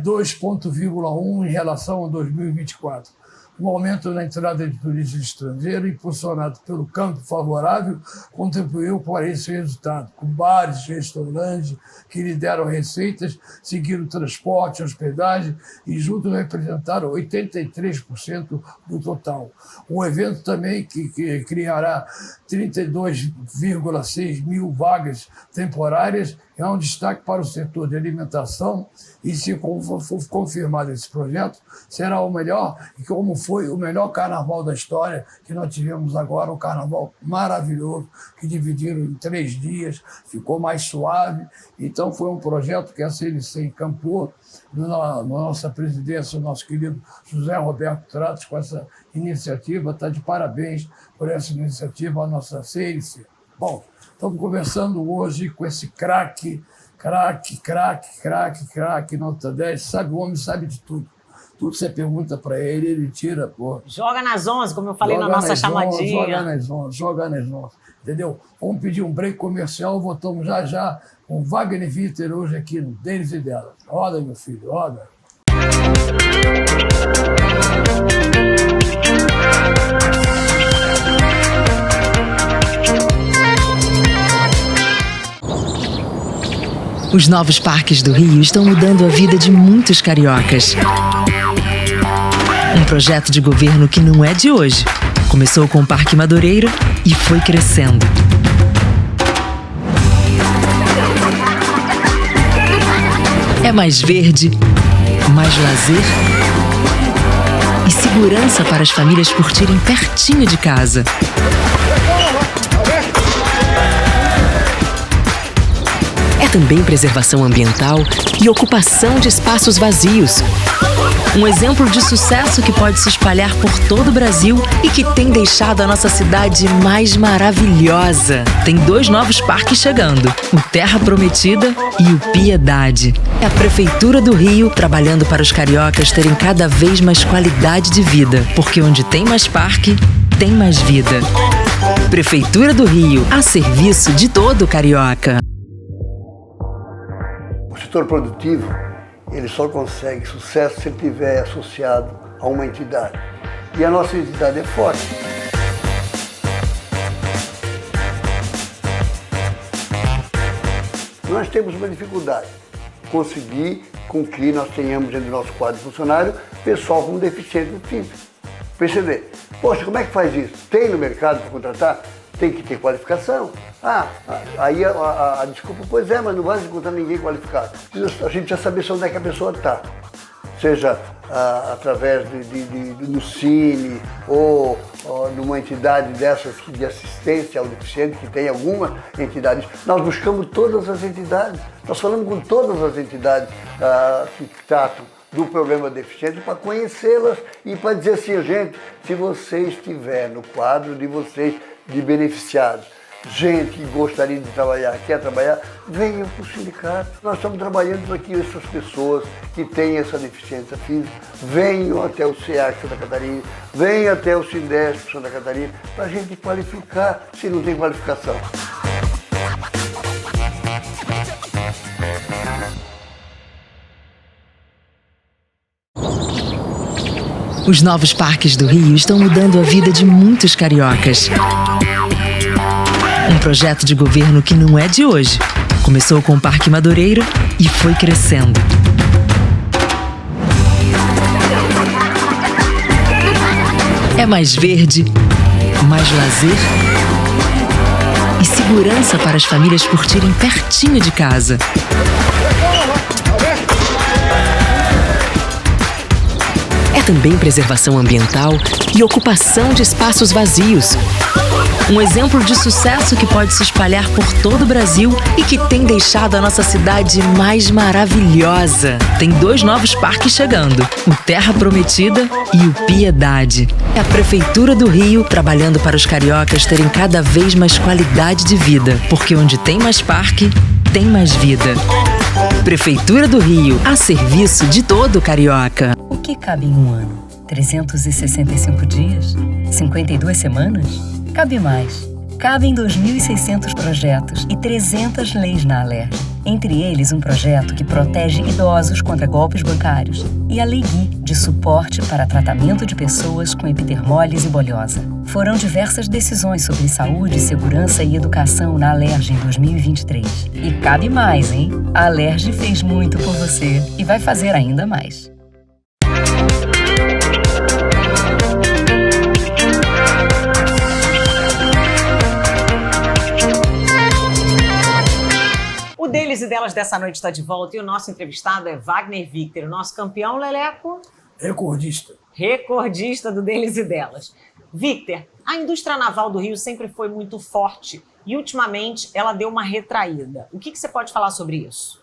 2,1 em relação a 2024. O aumento na entrada de turistas estrangeiros, impulsionado pelo campo favorável, contribuiu para esse resultado, com bares, restaurantes que lideram receitas, seguindo transporte, hospedagem e juntos representaram 83% do total. O evento também que criará 32,6 mil vagas temporárias é um destaque para o setor de alimentação e, se for confirmado esse projeto, será o melhor, e como foi o melhor carnaval da história que nós tivemos agora, um carnaval maravilhoso, que dividiram em 3 dias, ficou mais suave. Então foi um projeto que a CNC encampou na nossa presidência, o nosso querido José Roberto Tratos, com essa iniciativa. Está de parabéns por essa iniciativa, a nossa CNC. Bom, estamos conversando hoje com esse craque, nota 10, sabe, o homem sabe de tudo. Tudo que você pergunta para ele, ele tira, pô. Joga nas 11, como eu falei na nossa chamadinha. Joga nas 11, entendeu? Vamos pedir um break comercial, voltamos já com Wagner Witter hoje aqui no Deles e Delas. Roda, meu filho, roda. Os novos parques do Rio estão mudando a vida de muitos cariocas. Um projeto de governo que não é de hoje. Começou com o Parque Madureira e foi crescendo. É mais verde, mais lazer e segurança para as famílias curtirem pertinho de casa. É também preservação ambiental e ocupação de espaços vazios. Um exemplo de sucesso que pode se espalhar por todo o Brasil e que tem deixado a nossa cidade mais maravilhosa. Tem 2 novos parques chegando, o Terra Prometida e o Piedade. É a Prefeitura do Rio trabalhando para os cariocas terem cada vez mais qualidade de vida, porque onde tem mais parque, tem mais vida. Prefeitura do Rio, a serviço de todo carioca. O setor produtivo, ele só consegue sucesso se ele estiver associado a uma entidade. E a nossa entidade é forte. Nós temos uma dificuldade, conseguir com que nós tenhamos dentro do nosso quadro de funcionário pessoal com deficiência física. Perceber, poxa, como é que faz isso? Tem no mercado para contratar? Tem que ter qualificação. Aí a desculpa, pois é, mas não vai encontrar ninguém qualificado. A gente já sabe onde é que a pessoa está. Seja através do Cine ou de uma entidade dessas de assistência ao deficiente, que tem algumas entidades. Nós buscamos todas as entidades, nós falamos com todas as entidades que tratam do problema deficiente para conhecê-las e para dizer assim, gente, se você estiver no quadro de vocês, de beneficiados, gente que gostaria de trabalhar, quer trabalhar, venham para o sindicato. Nós estamos trabalhando para que essas pessoas que têm essa deficiência física venham até o SEAC Santa Catarina, venham até o Sindesp Santa Catarina, para a gente qualificar, se não tem qualificação. Os novos parques do Rio estão mudando a vida de muitos cariocas. Um projeto de governo que não é de hoje. Começou com o Parque Madureira e foi crescendo. É mais verde, mais lazer e segurança para as famílias curtirem pertinho de casa. é também preservação ambiental e ocupação de espaços vazios. Um exemplo de sucesso que pode se espalhar por todo o Brasil e que tem deixado a nossa cidade mais maravilhosa. Tem 2 novos parques chegando, o Terra Prometida e o Piedade. É a Prefeitura do Rio trabalhando para os cariocas terem cada vez mais qualidade de vida, porque onde tem mais parque, tem mais vida. Prefeitura do Rio, a serviço de todo carioca. O que cabe em um ano? 365 dias? 52 semanas? Cabe mais. Cabem 2.600 projetos e 300 leis na Alerj. Entre eles, um projeto que protege idosos contra golpes bancários e a Lei Gui, de suporte para tratamento de pessoas com epidermólise bolhosa. Foram diversas decisões sobre saúde, segurança e educação na Alerj em 2023. E cabe mais, hein? A Alerj fez muito por você e vai fazer ainda mais. O Deles e Delas dessa noite está de volta e o nosso entrevistado é Wagner Victor, o nosso campeão, Leleco. Recordista. Recordista do Deles e Delas. Victor, a indústria naval do Rio sempre foi muito forte e ultimamente ela deu uma retraída. O que você pode falar sobre isso?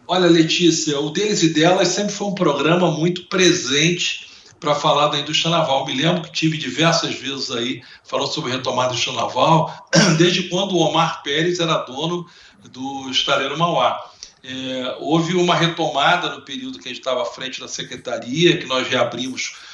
Olha, Letícia, o Deles e Delas sempre foi um programa muito presente para falar da indústria naval. Me lembro que tive diversas vezes aí falando sobre retomada da indústria naval, desde quando o Omar Pérez era dono do estaleiro Mauá. Houve uma retomada no período que a gente estava à frente da secretaria, que nós reabrimos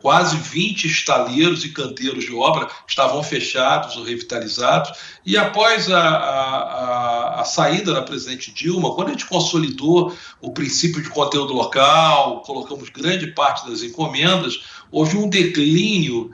quase 20 estaleiros e canteiros de obra, estavam fechados ou revitalizados, e após a saída da presidente Dilma, quando a gente consolidou o princípio de conteúdo local, colocamos grande parte das encomendas, houve um declínio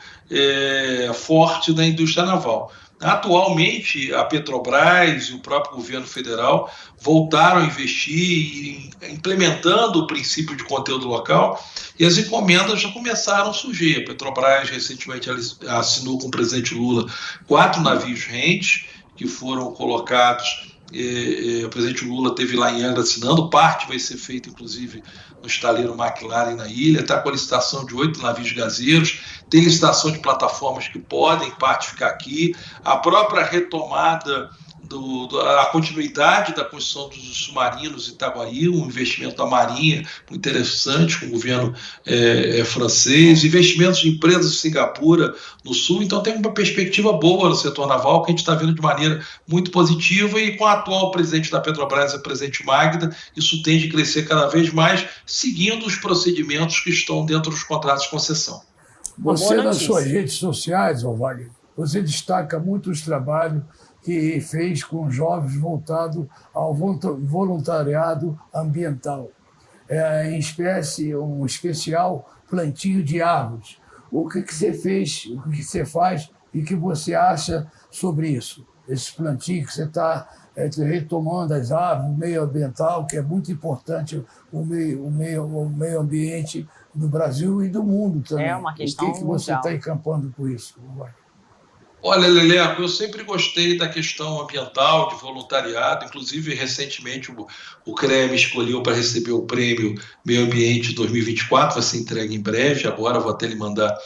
forte da indústria naval. Atualmente, a Petrobras e o próprio governo federal voltaram a investir implementando o princípio de conteúdo local e as encomendas já começaram a surgir. A Petrobras recentemente assinou com o presidente Lula 4 navios rentes que foram colocados. O presidente Lula esteve lá em Angra assinando, parte vai ser feita inclusive no estaleiro McLaren na ilha, está com a licitação de 8 navios gazeiros, tem licitação de plataformas que podem parte ficar aqui, a própria retomada, a continuidade da construção dos submarinos em Itaguaí, um investimento da Marinha muito interessante com o governo francês, investimentos de empresas de Singapura no sul, então tem uma perspectiva boa no setor naval que a gente está vendo de maneira muito positiva e com a atual presidente da Petrobras, a presidente Magda, isso tende a crescer cada vez mais, seguindo os procedimentos que estão dentro dos contratos de concessão. Você, nas suas redes sociais, Wagner, você destaca muito os trabalhos que fez com jovens voltado ao voluntariado ambiental. Em espécie, um especial plantio de árvores. O que você fez, o que você faz e o que você acha sobre isso? Esse plantio que você está retomando as árvores, o meio ambiental, que é muito importante, o meio ambiente do Brasil e do mundo também. É uma questão O que você está encampando com isso? Olha, Leleco, eu sempre gostei da questão ambiental, de voluntariado, inclusive recentemente o CREA me escolheu para receber o prêmio Meio Ambiente 2024, vai ser entregue em breve, agora vou até lhe mandar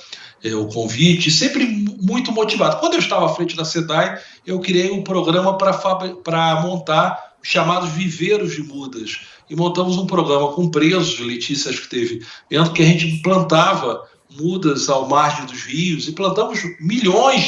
o convite, sempre muito motivado. Quando eu estava à frente da SEDAI, eu criei um programa para montar chamados viveiros de mudas, e montamos um programa com presos, Letícia, acho que teve, vendo que a gente plantava mudas ao margem dos rios e plantamos milhões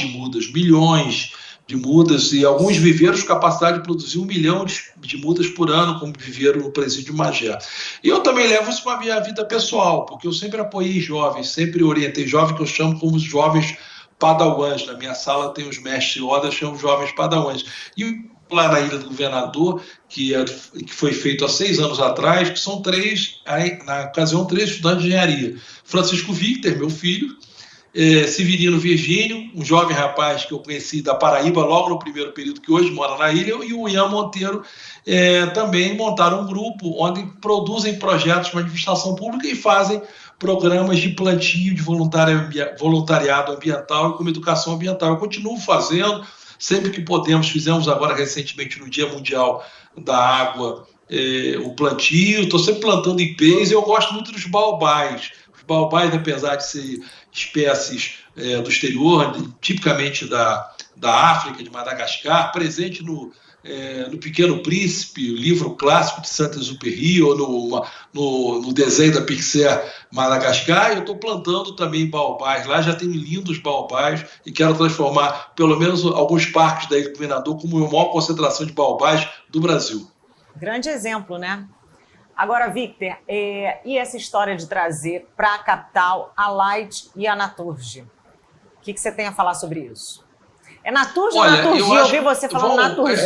de mudas e alguns viveiros capacidade de produzir 1 milhão de mudas por ano, como viveiro no presídio Magé. E eu também levo isso para a minha vida pessoal, porque eu sempre apoiei jovens, sempre orientei jovens que eu chamo como os jovens padawans. Na minha sala tem os mestres Yoda, eu chamo jovens padawans. E lá na Ilha do Governador, que foi feito há 6 anos atrás, que são 3, na ocasião, 3 estudantes de engenharia. Francisco Victor, meu filho, Severino Virgínio, um jovem rapaz que eu conheci da Paraíba logo no primeiro período, que hoje mora na ilha, e o Ian Monteiro também montaram um grupo onde produzem projetos de administração pública e fazem programas de plantio de voluntariado ambiental e como educação ambiental. Eu continuo fazendo, sempre que podemos. Fizemos agora recentemente no Dia Mundial da Água, o plantio, estou sempre plantando ipês e eu gosto muito dos baobás. Os baobás, apesar de ser espécies do exterior, tipicamente da África, de Madagascar, presente no Pequeno Príncipe, o livro clássico de Saint-Exupéry, ou no desenho da Pixar Madagascar. Eu estou plantando também baobás lá, já tenho lindos baobás e quero transformar pelo menos alguns parques da Ilha do Governador como a maior concentração de baobás do Brasil. Grande exemplo, né? Agora, Victor, e essa história de trazer para a capital a Light e a Naturgy? O que você tem a falar sobre isso? É Naturgy ou Naturgy? Eu ouvi você falando Naturgy.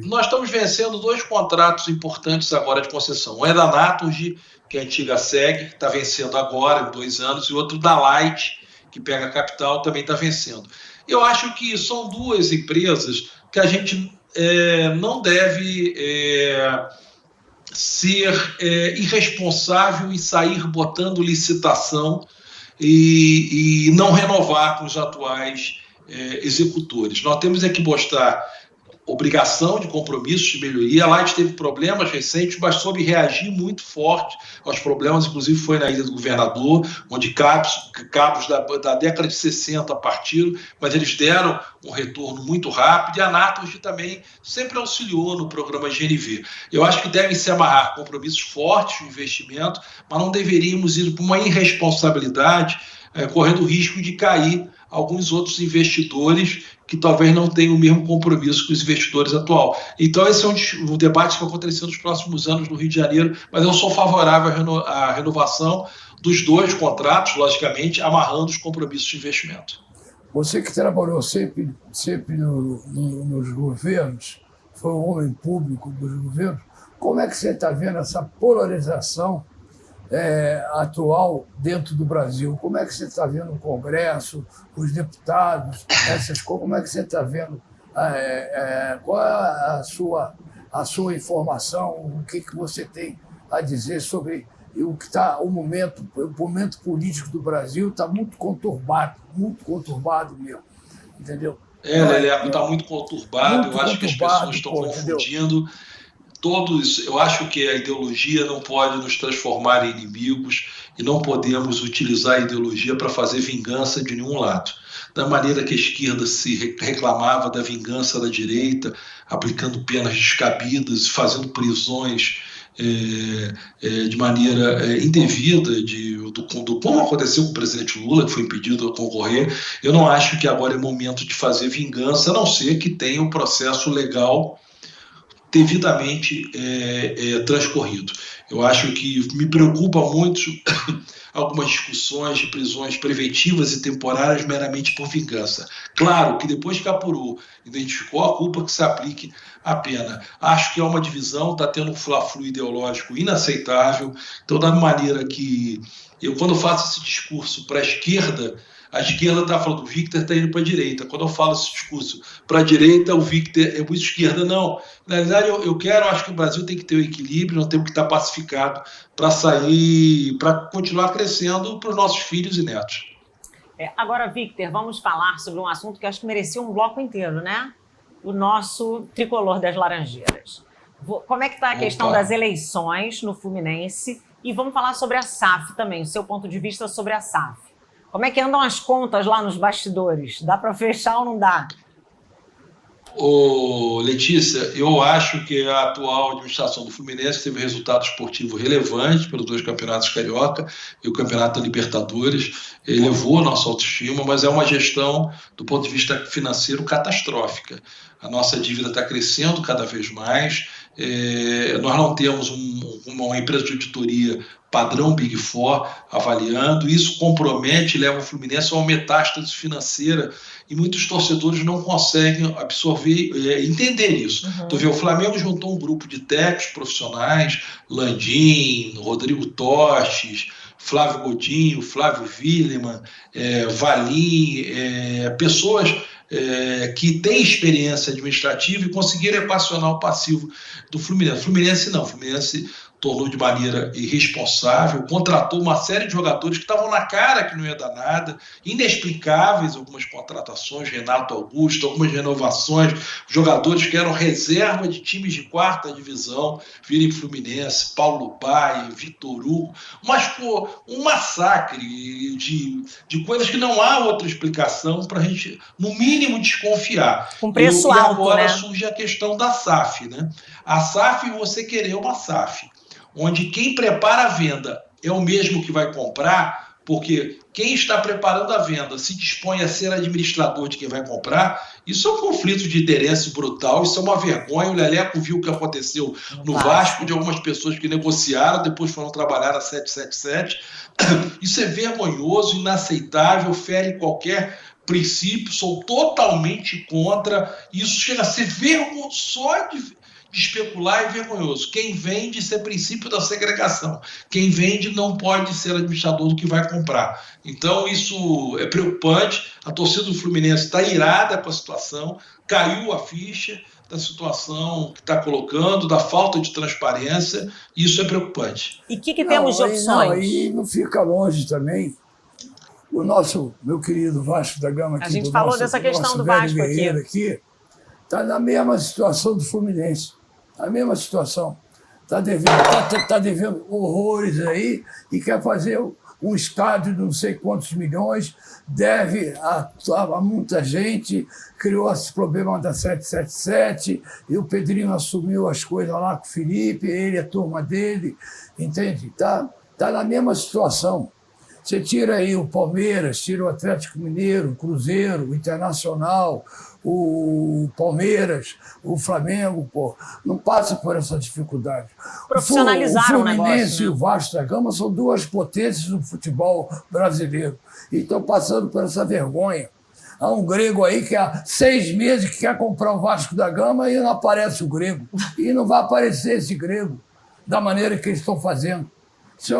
Nós estamos vencendo 2 contratos importantes agora de concessão. Um é da Naturgy, que é a antiga SEG, que está vencendo agora, em 2 anos, e outro da Light, que pega a capital, também está vencendo. Eu acho que são 2 empresas que a gente não deve ser irresponsável e sair botando licitação e não renovar com os atuais executores. Nós temos que mostrar obrigação de compromissos de melhoria. A Light teve problemas recentes, mas soube reagir muito forte aos problemas, inclusive foi na Ilha do Governador, onde cabos da década de 60 partiram, mas eles deram um retorno muito rápido, e a Naturgy também sempre auxiliou no programa GNV. Eu acho que devem se amarrar compromissos fortes de investimento, mas não deveríamos ir para uma irresponsabilidade, correndo o risco de cair alguns outros investidores que talvez não tenham o mesmo compromisso que os investidores atual. Então, esse é um debate que vai acontecer nos próximos anos no Rio de Janeiro, mas eu sou favorável à renovação dos 2 contratos, logicamente, amarrando os compromissos de investimento. Você que trabalhou sempre nos governos, foi um homem público dos governos, como é que você está vendo essa polarização atual dentro do Brasil? Como é que você está vendo o Congresso, os deputados, essas coisas? Como é que você está vendo? Qual é a sua informação? O que você tem a dizer sobre o que está o momento político do Brasil? Está muito conturbado mesmo, entendeu? Leleco, está muito conturbado. Eu acho que as pessoas estão confundindo. Eu acho que a ideologia não pode nos transformar em inimigos e não podemos utilizar a ideologia para fazer vingança de nenhum lado. Da maneira que a esquerda se reclamava da vingança da direita, aplicando penas descabidas, fazendo prisões de maneira indevida, como aconteceu com o presidente Lula, que foi impedido de concorrer. Eu não acho que agora é momento de fazer vingança, a não ser que tenha um processo legal devidamente transcorrido. Eu acho que me preocupa muito algumas discussões de prisões preventivas e temporárias meramente por vingança. Claro que depois que apurou, identificou a culpa, que se aplique a pena. Acho que é uma divisão, está tendo um fla-flu ideológico inaceitável. Então, da maneira que quando eu faço esse discurso para a esquerda está falando, o Victor está indo para a direita. Quando eu falo esse discurso para a direita, o Victor é muito esquerda. Não. Na realidade, acho que o Brasil tem que ter um equilíbrio, nós temos que estar pacificado para continuar crescendo para os nossos filhos e netos. Agora, Victor, vamos falar sobre um assunto que acho que merecia um bloco inteiro, né? O nosso tricolor das Laranjeiras. Como é que está a questão das eleições no Fluminense? E vamos falar sobre a SAF também, o seu ponto de vista sobre a SAF. Como é que andam as contas lá nos bastidores? Dá para fechar ou não dá? Letícia, eu acho que a atual administração do Fluminense teve resultado esportivo relevante pelos 2 campeonatos carioca e o campeonato da Libertadores. Elevou a nossa autoestima, mas é uma gestão, do ponto de vista financeiro, catastrófica. A nossa dívida está crescendo cada vez mais. Nós não temos uma empresa de auditoria padrão Big Four avaliando. Isso compromete e leva o Fluminense a uma metástase financeira e muitos torcedores não conseguem absorver, entender isso. Então, o Flamengo juntou um grupo de técnicos profissionais, Landim, Rodrigo Tostes, Flávio Godinho, Flávio Willeman, Valim, pessoas que têm experiência administrativa e conseguiram equacionar o passivo do Fluminense. O Fluminense não. O Fluminense tornou de maneira irresponsável, contratou uma série de jogadores que estavam na cara que não ia dar nada, inexplicáveis algumas contratações, Renato Augusto, algumas renovações, jogadores que eram reserva de times de 4ª divisão, virem Fluminense, Paulo Baia, Vitor Hugo, mas um massacre de coisas que não há outra explicação para a gente, no mínimo, desconfiar. Com preço alto, e agora né? surge a questão da SAF, né? A SAF, você querer uma SAF, onde quem prepara a venda é o mesmo que vai comprar, porque quem está preparando a venda se dispõe a ser administrador de quem vai comprar, isso é um conflito de interesse brutal, isso é uma vergonha. O Leleco viu o que aconteceu no Vasco, de algumas pessoas que negociaram, depois foram trabalhar na 777. Isso é vergonhoso, inaceitável, fere qualquer princípio, sou totalmente contra. Isso chega a ser vergonhoso, só de especular é vergonhoso. Quem vende, isso é princípio da segregação. Quem vende não pode ser administrador do que vai comprar. Então isso é preocupante. A torcida do Fluminense está irada com a situação, caiu a ficha da situação que está colocando, da falta de transparência, e isso é preocupante. E o que temos de opções? E não fica longe também o meu querido Vasco da Gama. A gente falou dessa questão do Vasco aqui. Está na mesma situação do Fluminense. A mesma situação. Está devendo horrores aí e quer fazer um estádio de não sei quantos milhões, deve a muita gente, criou esse problema da 777 e o Pedrinho assumiu as coisas lá com o Felipe, ele, a turma dele, entende? Tá na mesma situação. Você tira aí o Palmeiras, tira o Atlético Mineiro, o Cruzeiro, o Internacional, o Palmeiras, o Flamengo, pô, não passa por essa dificuldade. Profissionalizaram o negócio, O Fluminense e né? o Vasco da Gama são duas potências do futebol brasileiro e estão passando por essa vergonha. Há um grego aí que há 6 meses que quer comprar o Vasco da Gama e não aparece o grego. E não vai aparecer esse grego da maneira que eles estão fazendo. Isso é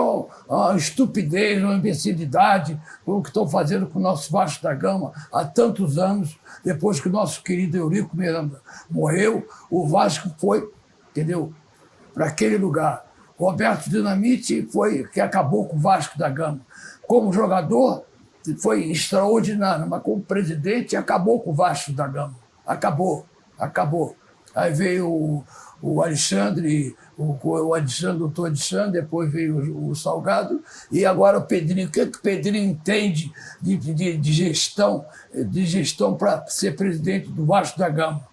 uma estupidez, uma imbecilidade, o que estão fazendo com o nosso Vasco da Gama há tantos anos. Depois que o nosso querido Eurico Miranda morreu, o Vasco foi, entendeu, para aquele lugar. Roberto Dinamite foi que acabou com o Vasco da Gama. Como jogador, foi extraordinário, mas como presidente, acabou com o Vasco da Gama. Acabou. Aí veio o Alexandre, o doutor Alexandre, depois veio o Salgado, e agora o Pedrinho. O que o Pedrinho entende de gestão para ser presidente do Vasco da Gama?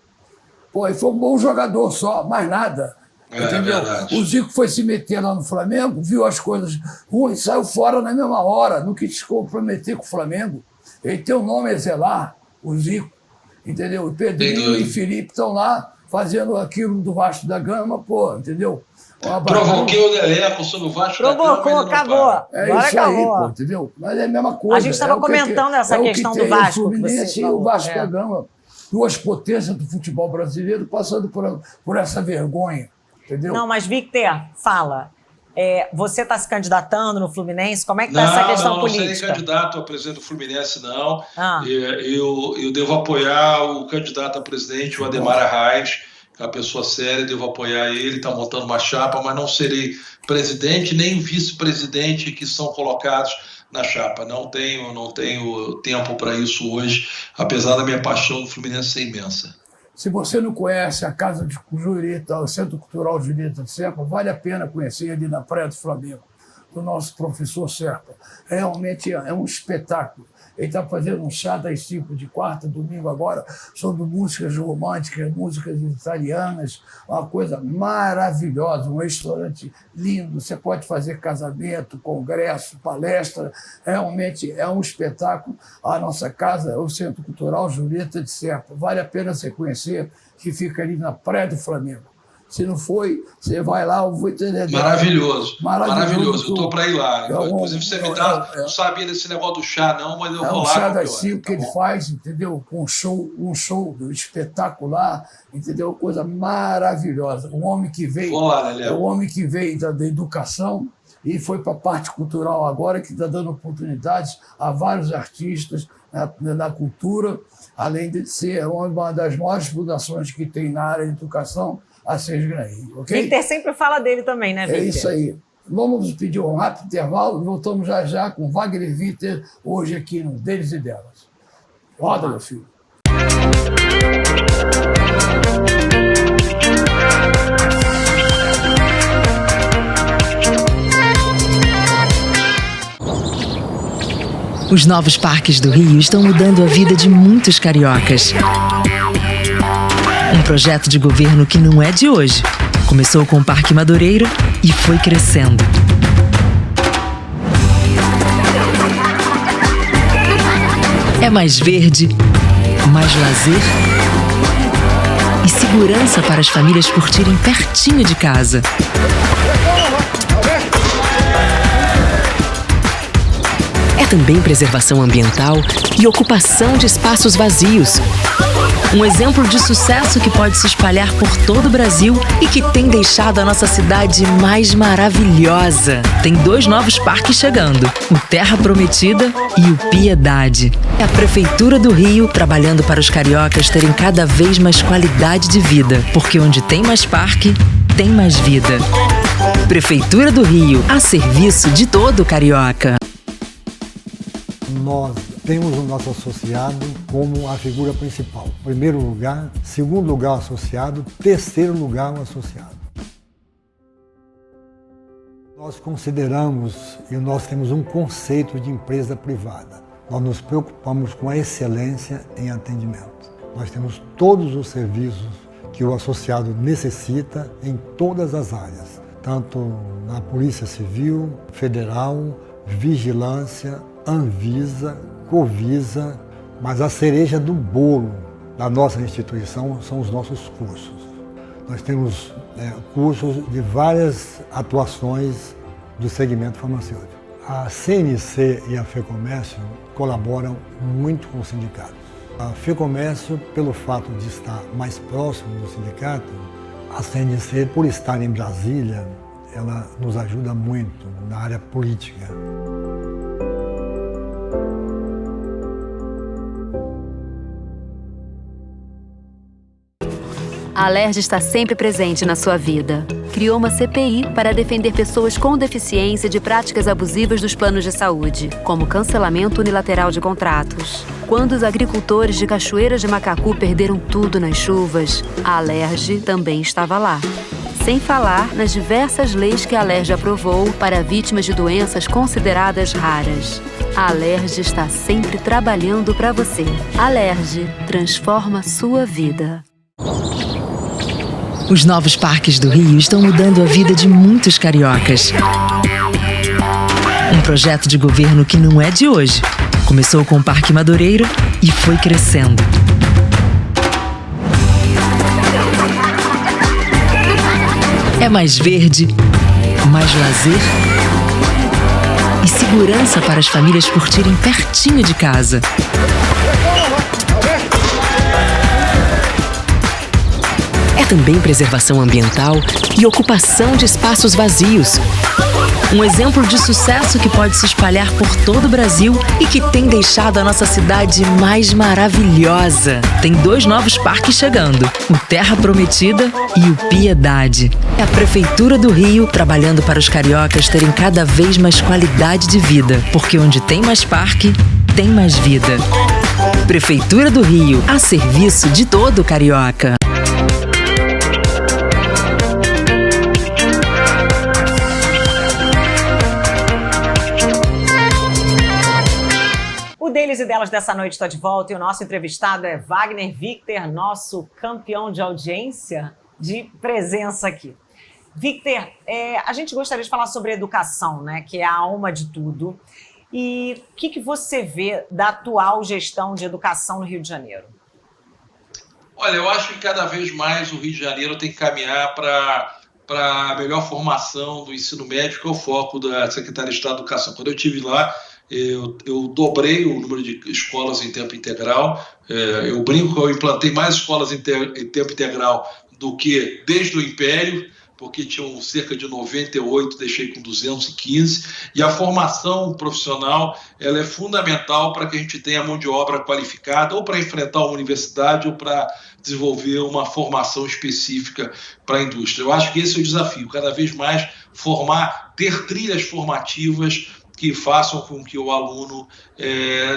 Pô, ele foi um bom jogador só, mais nada. Entendeu? O Zico foi se meter lá no Flamengo, viu as coisas ruins, saiu fora na mesma hora, não quis se comprometer com o Flamengo. Ele tem um nome a zelar, o Zico, entendeu? O Pedrinho e o Felipe estão lá fazendo aquilo do Vasco da Gama, pô, entendeu? Provoquei o Leleco sobre o Vasco da Gama. Provocou, acabou. É Agora isso acabou. aí, pô, entendeu? Mas é a mesma coisa. A gente estava comentando essa questão do Vasco. O Fluminense e o Vasco da É. Gama, duas potências do futebol brasileiro, passando por essa vergonha, entendeu? Não, mas Victor, fala. Você está se candidatando no Fluminense? Como é que está essa questão política? Não serei candidato a presidente do Fluminense, não. Ah. Eu devo apoiar o candidato a presidente, o Ademar Arraes, que é uma pessoa séria, devo apoiar ele, está montando uma chapa, mas não serei presidente nem vice-presidente que são colocados na chapa. Não tenho tempo para isso hoje, apesar da minha paixão do Fluminense ser imensa. Se você não conhece a Casa de Jurita, o Centro Cultural Jurita de Serpa, vale a pena conhecer ali na Praia do Flamengo, do nosso professor Serpa. Realmente é um espetáculo. Ele está fazendo um chá das 5 de quarta, domingo agora, sobre músicas românticas, músicas italianas, uma coisa maravilhosa, um restaurante lindo. Você pode fazer casamento, congresso, palestra. Realmente é um espetáculo. A nossa casa é o Centro Cultural Jurita de Serpa. Vale a pena você conhecer, que fica ali na Praia do Flamengo. Se não foi, você vai lá, eu vou entender. Maravilhoso. Eu estou para ir lá. Inclusive, você me dá. Não sabia desse negócio do chá, não, mas eu vou lá. É um chá das 5 que ele faz, entendeu? Com um show espetacular, entendeu? Coisa maravilhosa. Um homem que veio. Vou lá, Lelé. Um homem que veio da educação e foi para a parte cultural agora, que está dando oportunidades a vários artistas na cultura, além de ser uma das maiores fundações que tem na área de educação, Assis Grain, ok? Victor sempre fala dele também, né, Victor? É isso aí. Vamos pedir um rápido intervalo e voltamos já já com Wagner Victor, hoje aqui no Deles e Delas. Roda, meu filho. Os novos parques do Rio estão mudando a vida de muitos cariocas. Um projeto de governo que não é de hoje. Começou com o Parque Madureira e foi crescendo. É mais verde, mais lazer e segurança para as famílias curtirem pertinho de casa. É também preservação ambiental e ocupação de espaços vazios. Um exemplo de sucesso que pode se espalhar por todo o Brasil e que tem deixado a nossa cidade mais maravilhosa. Tem 2 novos parques chegando, o Terra Prometida e o Piedade. É a Prefeitura do Rio trabalhando para os cariocas terem cada vez mais qualidade de vida, porque onde tem mais parque, tem mais vida. Prefeitura do Rio, a serviço de todo carioca. Nós temos o nosso associado como a figura principal. Primeiro lugar, segundo lugar o associado, terceiro lugar o associado. Nós consideramos e nós temos um conceito de empresa privada. Nós nos preocupamos com a excelência em atendimento. Nós temos todos os serviços que o associado necessita em todas as áreas, tanto na Polícia Civil, Federal, Vigilância, Anvisa, Covisa, mas a cereja do bolo da nossa instituição são os nossos cursos. Nós temos cursos de várias atuações do segmento farmacêutico. A CNC e a FEComércio colaboram muito com o sindicato. A FEComércio, pelo fato de estar mais próximo do sindicato, a CNC, por estar em Brasília, ela nos ajuda muito na área política. A Alerj está sempre presente na sua vida. Criou uma CPI para defender pessoas com deficiência de práticas abusivas dos planos de saúde, como cancelamento unilateral de contratos. Quando os agricultores de Cachoeiras de Macacu perderam tudo nas chuvas, a Alerj também estava lá. Sem falar nas diversas leis que a Alerj aprovou para vítimas de doenças consideradas raras. A Alerj está sempre trabalhando para você. Alerj transforma a sua vida. Os novos parques do Rio estão mudando a vida de muitos cariocas. Um projeto de governo que não é de hoje. Começou com o Parque Madureira e foi crescendo. É mais verde, mais lazer e segurança para as famílias curtirem pertinho de casa. É também preservação ambiental e ocupação de espaços vazios. Um exemplo de sucesso que pode se espalhar por todo o Brasil e que tem deixado a nossa cidade mais maravilhosa. Tem 2 novos parques chegando, o Terra Prometida e o Piedade. É a Prefeitura do Rio trabalhando para os cariocas terem cada vez mais qualidade de vida, porque onde tem mais parque, tem mais vida. Prefeitura do Rio, a serviço de todo carioca. Deles e delas dessa noite está de volta e o nosso entrevistado é Wagner Victor, nosso campeão de audiência, de presença aqui. Victor, a gente gostaria de falar sobre educação, né, que é a alma de tudo. E o que você vê da atual gestão de educação no Rio de Janeiro? Olha, eu acho que cada vez mais o Rio de Janeiro tem que caminhar para a melhor formação do ensino médio, que é o foco da Secretaria de Estado de Educação. Quando eu estive lá, eu dobrei o número de escolas em tempo integral. Eu brinco que eu implantei mais escolas em tempo integral do que desde o Império, porque tinham cerca de 98, deixei com 215, e a formação profissional ela é fundamental para que a gente tenha mão de obra qualificada, ou para enfrentar a universidade, ou para desenvolver uma formação específica para a indústria. Eu acho que esse é o desafio, cada vez mais ter trilhas formativas que façam com que o aluno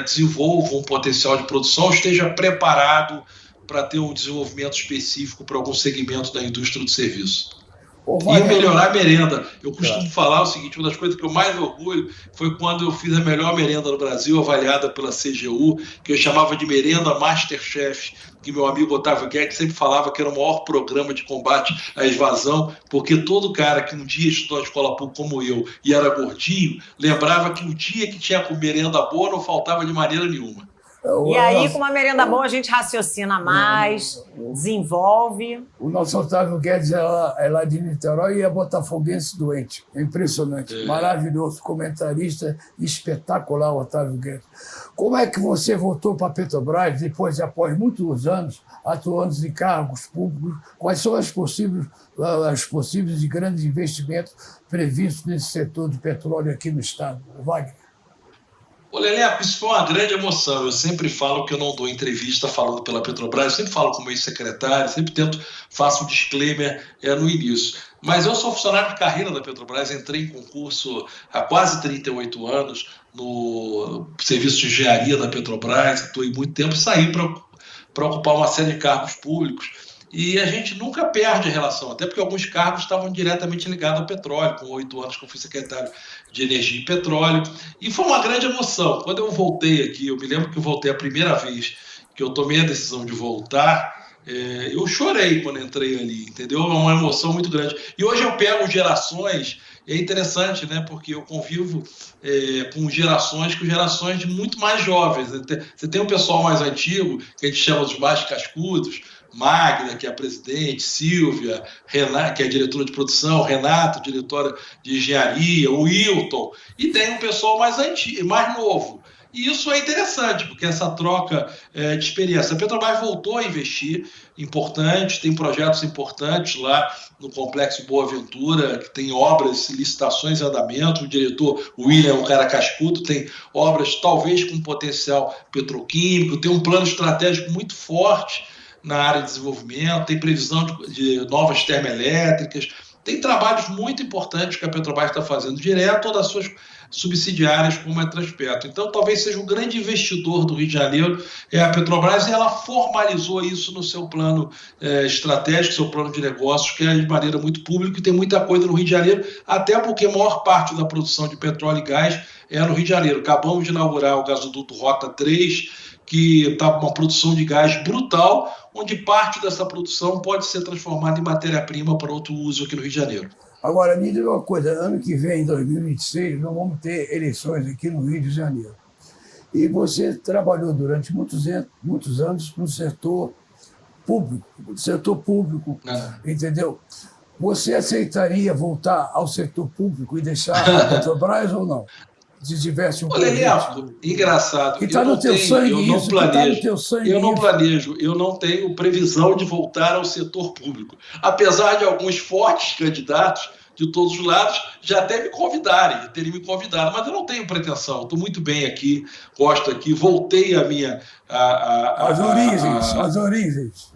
desenvolva um potencial de produção, esteja preparado para ter um desenvolvimento específico para algum segmento da indústria do serviço. E melhorar a merenda. Eu costumo falar o seguinte, uma das coisas que eu mais orgulho foi quando eu fiz a melhor merenda no Brasil, avaliada pela CGU, que eu chamava de merenda Masterchef, que meu amigo Otávio Guedes sempre falava que era o maior programa de combate à evasão, porque todo cara que um dia estudou na escola pública como eu e era gordinho, lembrava que o dia que tinha merenda boa não faltava de maneira nenhuma. E aí, com uma merenda boa, a gente raciocina mais, desenvolve. O nosso Otávio Guedes é lá de Niterói e é botafoguense doente. É impressionante. Maravilhoso, comentarista espetacular, o Otávio Guedes. Como é que você voltou para a Petrobras, após muitos anos, atuando em cargos públicos? Quais são os possíveis e grandes investimentos previstos nesse setor de petróleo aqui no Estado? Wagner. Ô, Leleco, isso foi uma grande emoção. Eu sempre falo que eu não dou entrevista falando pela Petrobras, eu sempre falo como ex-secretário, sempre faço um disclaimer no início. Mas eu sou funcionário de carreira da Petrobras, entrei em concurso há quase 38 anos no serviço de engenharia da Petrobras, atuei muito tempo e saí para ocupar uma série de cargos públicos. E a gente nunca perde a relação, até porque alguns cargos estavam diretamente ligados ao petróleo. Com 8 anos que eu fui secretário de Energia e Petróleo. E foi uma grande emoção. Quando eu voltei aqui, eu me lembro que eu voltei a primeira vez que eu tomei a decisão de voltar, eu chorei quando entrei ali, entendeu? É uma emoção muito grande. E hoje eu pego gerações, é interessante, né? Porque eu convivo com gerações de muito mais jovens. Você tem um pessoal mais antigo, que a gente chama dos mais cascudos, Magda, que é a presidente, Silvia, Renata, que é a diretora de produção, Renato, diretora de engenharia, o Wilton, e tem um pessoal mais antigo, mais novo. E isso é interessante, porque essa troca de experiência. A Petrobras voltou a investir, importante, tem projetos importantes lá no Complexo Boa Ventura, que tem obras, licitações em andamento. O diretor William é um cara cascudo, tem obras talvez com potencial petroquímico, tem um plano estratégico muito forte na área de desenvolvimento, tem previsão de novas termoelétricas, tem trabalhos muito importantes que a Petrobras está fazendo direto ou das suas subsidiárias, como a Transpetro. Então, talvez seja um grande investidor do Rio de Janeiro, a Petrobras, e ela formalizou isso no seu plano estratégico, seu plano de negócios, que é de maneira muito pública, e tem muita coisa no Rio de Janeiro, até porque a maior parte da produção de petróleo e gás é no Rio de Janeiro. Acabamos de inaugurar o gasoduto Rota 3, que está com uma produção de gás brutal, onde parte dessa produção pode ser transformada em matéria-prima para outro uso aqui no Rio de Janeiro. Agora, me diga uma coisa, ano que vem, em 2026, nós vamos ter eleições aqui no Rio de Janeiro. E você trabalhou durante muitos anos no setor público, entendeu? Você aceitaria voltar ao setor público e deixar a Petrobras ou não? Se tivesse um engraçado. Que está no teu sangue isso, eu não planejo, eu não tenho previsão de voltar ao setor público. Apesar de alguns fortes candidatos de todos os lados já até terem me convidado, mas eu não tenho pretensão, estou muito bem aqui, gosto aqui, voltei a minha... As origens.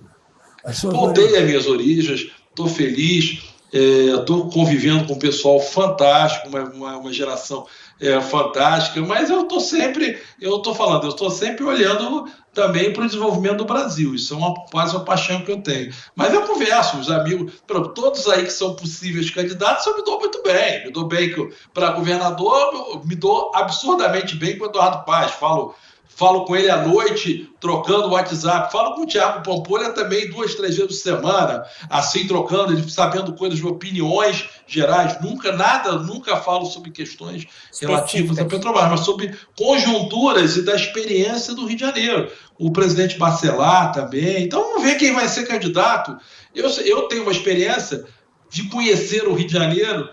Voltei às minhas origens, estou feliz, estou convivendo com um pessoal fantástico, uma geração fantástica, mas eu estou sempre olhando também para o desenvolvimento do Brasil. Isso é quase uma paixão que eu tenho. Mas eu converso, os amigos, todos aí que são possíveis candidatos, eu me dou muito bem. Me dou bem para governador, me dou absurdamente bem com o Eduardo Paes. Falo com ele à noite, trocando o WhatsApp. Falo com o Thiago Pampolha também 2, 3 vezes por semana, assim, trocando, ele sabendo coisas de opiniões gerais. Nunca falo sobre questões relativas à Petrobras, mas sobre conjunturas e da experiência do Rio de Janeiro. O presidente Bacelar também. Então, vamos ver quem vai ser candidato. Eu tenho uma experiência de conhecer o Rio de Janeiro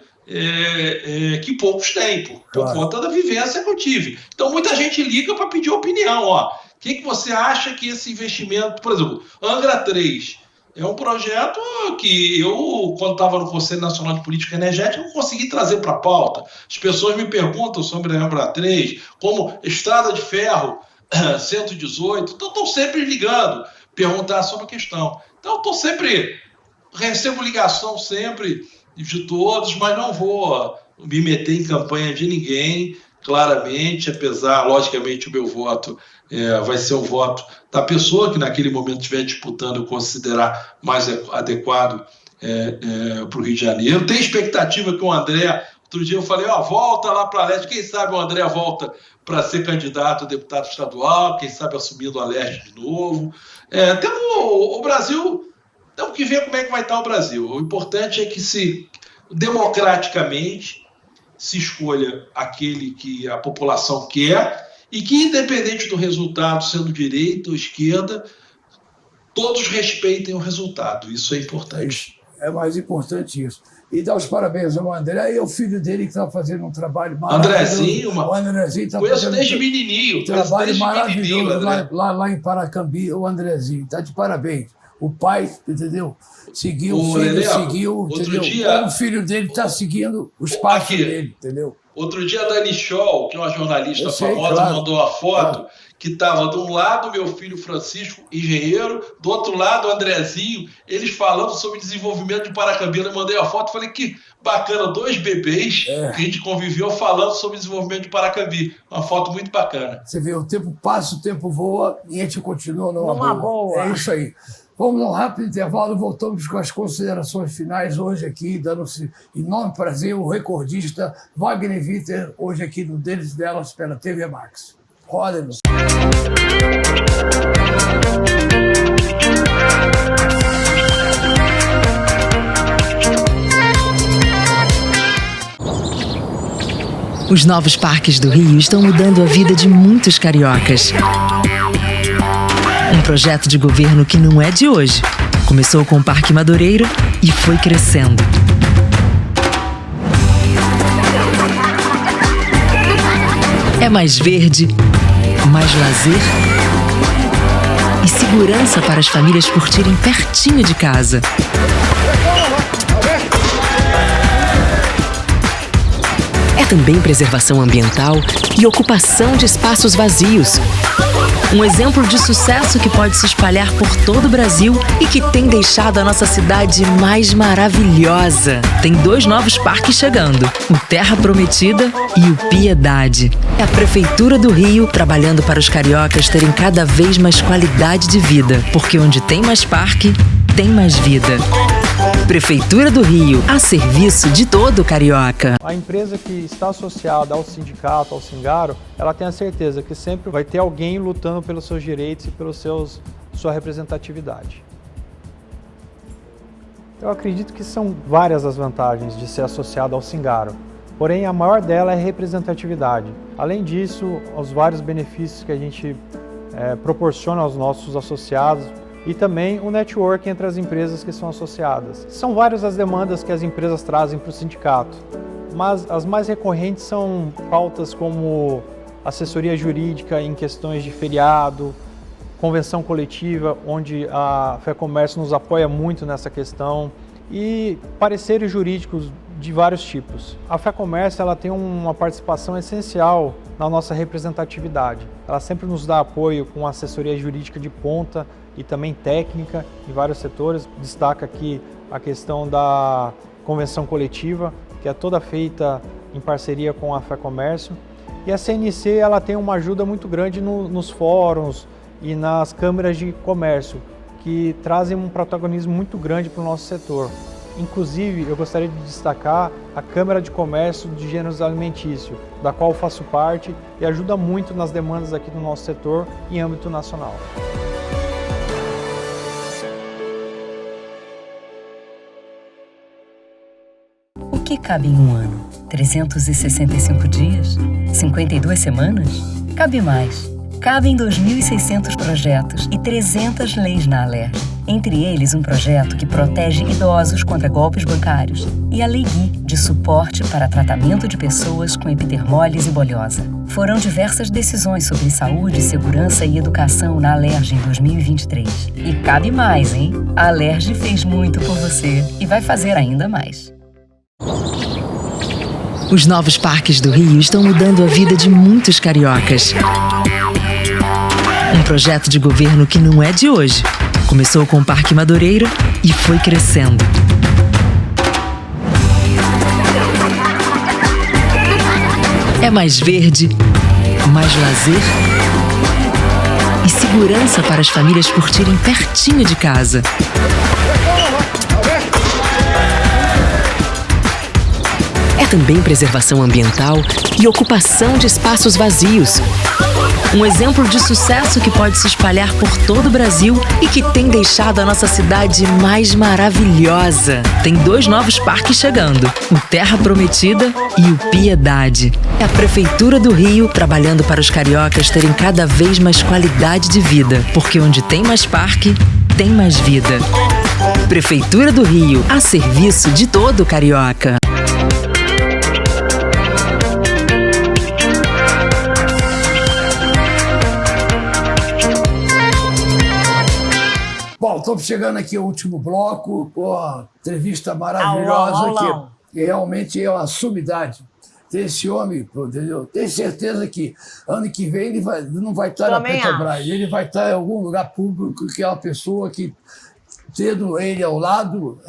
que poucos têm, por conta da vivência que eu tive. Então, muita gente liga para pedir opinião. O que você acha que esse investimento, por exemplo, Angra 3, É um projeto que eu, quando estava no Conselho Nacional de Política Energética, não consegui trazer para a pauta. As pessoas me perguntam sobre a Embra-3, como Estrada de Ferro 118, então estou sempre ligando, perguntar sobre a questão. Então recebo ligação sempre de todos, mas não vou me meter em campanha de ninguém, claramente, apesar, logicamente, o meu voto vai ser um voto da pessoa que naquele momento estiver disputando, eu considerar mais adequado para o Rio de Janeiro. Tem expectativa que o André, outro dia eu falei, volta lá para a Leste, quem sabe o André volta para ser candidato a deputado estadual, quem sabe assumindo a Leste de novo. O Brasil, temos que ver como é que vai estar o Brasil. O importante é que democraticamente se escolha aquele que a população quer e que, independente do resultado, sendo direita ou esquerda, todos respeitem o resultado. Isso é importante. É mais importante isso. E dar os parabéns ao André e ao filho dele que está fazendo um trabalho maravilhoso. O Andrezinho está fazendo desde menininho. Trabalho maravilhoso lá em Paracambi, o Andrezinho. Está de parabéns. O pai, entendeu? Seguiu, o filho seguiu, entendeu? O filho dele está seguindo os passos dele, entendeu? Outro dia a Dani Scholl, que é uma jornalista famosa, mandou uma foto que estava de um lado meu filho Francisco, engenheiro, do outro lado o Andrezinho, eles falando sobre desenvolvimento de Paracambi. Eu mandei a foto e falei que bacana, 2 bebês que a gente conviveu falando sobre desenvolvimento de Paracambi. Uma foto muito bacana. Você vê, o tempo passa, o tempo voa e a gente continua numa boa. É isso aí. Vamos a um rápido intervalo e voltamos com as considerações finais hoje aqui, dando-se enorme prazer, o recordista Wagner Witter, hoje aqui no Deles e Delas pela TV Max. Roda-nos. Os novos parques do Rio estão mudando a vida de muitos cariocas. Um projeto de governo que não é de hoje. Começou com o Parque Madureira e foi crescendo. É mais verde, mais lazer e segurança para as famílias curtirem pertinho de casa. É também preservação ambiental e ocupação de espaços vazios. Um exemplo de sucesso que pode se espalhar por todo o Brasil e que tem deixado a nossa cidade mais maravilhosa. Tem 2 novos parques chegando, o Terra Prometida e o Piedade. É a Prefeitura do Rio trabalhando para os cariocas terem cada vez mais qualidade de vida, porque onde tem mais parque, tem mais vida. Prefeitura do Rio, a serviço de todo carioca. A empresa que está associada ao sindicato, ao Singaro, ela tem a certeza que sempre vai ter alguém lutando pelos seus direitos e pela sua representatividade. Eu acredito que são várias as vantagens de ser associado ao Singaro, porém a maior dela é a representatividade. Além disso, os vários benefícios que a gente proporciona aos nossos associados, e também o network entre as empresas que são associadas. São várias as demandas que as empresas trazem para o sindicato, mas as mais recorrentes são pautas como assessoria jurídica em questões de feriado, convenção coletiva, onde a FEComércio nos apoia muito nessa questão, e pareceres jurídicos de vários tipos. A FEComércio ela tem uma participação essencial na nossa representatividade. Ela sempre nos dá apoio com assessoria jurídica de ponta e também técnica em vários setores. Destaca aqui a questão da convenção coletiva, que é toda feita em parceria com a FEComércio. E a CNC ela tem uma ajuda muito grande nos fóruns e nas câmaras de comércio, que trazem um protagonismo muito grande para o nosso setor. Inclusive, eu gostaria de destacar a Câmara de Comércio de Gêneros Alimentícios, da qual faço parte e ajuda muito nas demandas aqui do nosso setor em âmbito nacional. O que cabe em um ano? 365 dias? 52 semanas? Cabe mais. Cabem 2.600 projetos e 300 leis na Alerj. Entre eles, um projeto que protege idosos contra golpes bancários e a Lei Gui, de suporte para tratamento de pessoas com epidermólise bolhosa. Foram diversas decisões sobre saúde, segurança e educação na Alerj em 2023. E cabe mais, hein? A Alerj fez muito por você e vai fazer ainda mais. Os novos parques do Rio estão mudando a vida de muitos cariocas. Um projeto de governo que não é de hoje. Começou com o Parque Madureira e foi crescendo. É mais verde, mais lazer e segurança para as famílias curtirem pertinho de casa. É também preservação ambiental e ocupação de espaços vazios. Um exemplo de sucesso que pode se espalhar por todo o Brasil e que tem deixado a nossa cidade mais maravilhosa. Tem 2 novos parques chegando, o Terra Prometida e o Piedade. É a Prefeitura do Rio trabalhando para os cariocas terem cada vez mais qualidade de vida, porque onde tem mais parque, tem mais vida. Prefeitura do Rio, a serviço de todo carioca. Bom, estamos chegando aqui ao último bloco, entrevista maravilhosa aqui. E realmente é uma sumidade. Tem esse homem, entendeu? Tenho certeza que ano que vem ele não vai estar na Petrobras, ele vai estar em algum lugar público, que é uma pessoa que, tendo ele ao lado,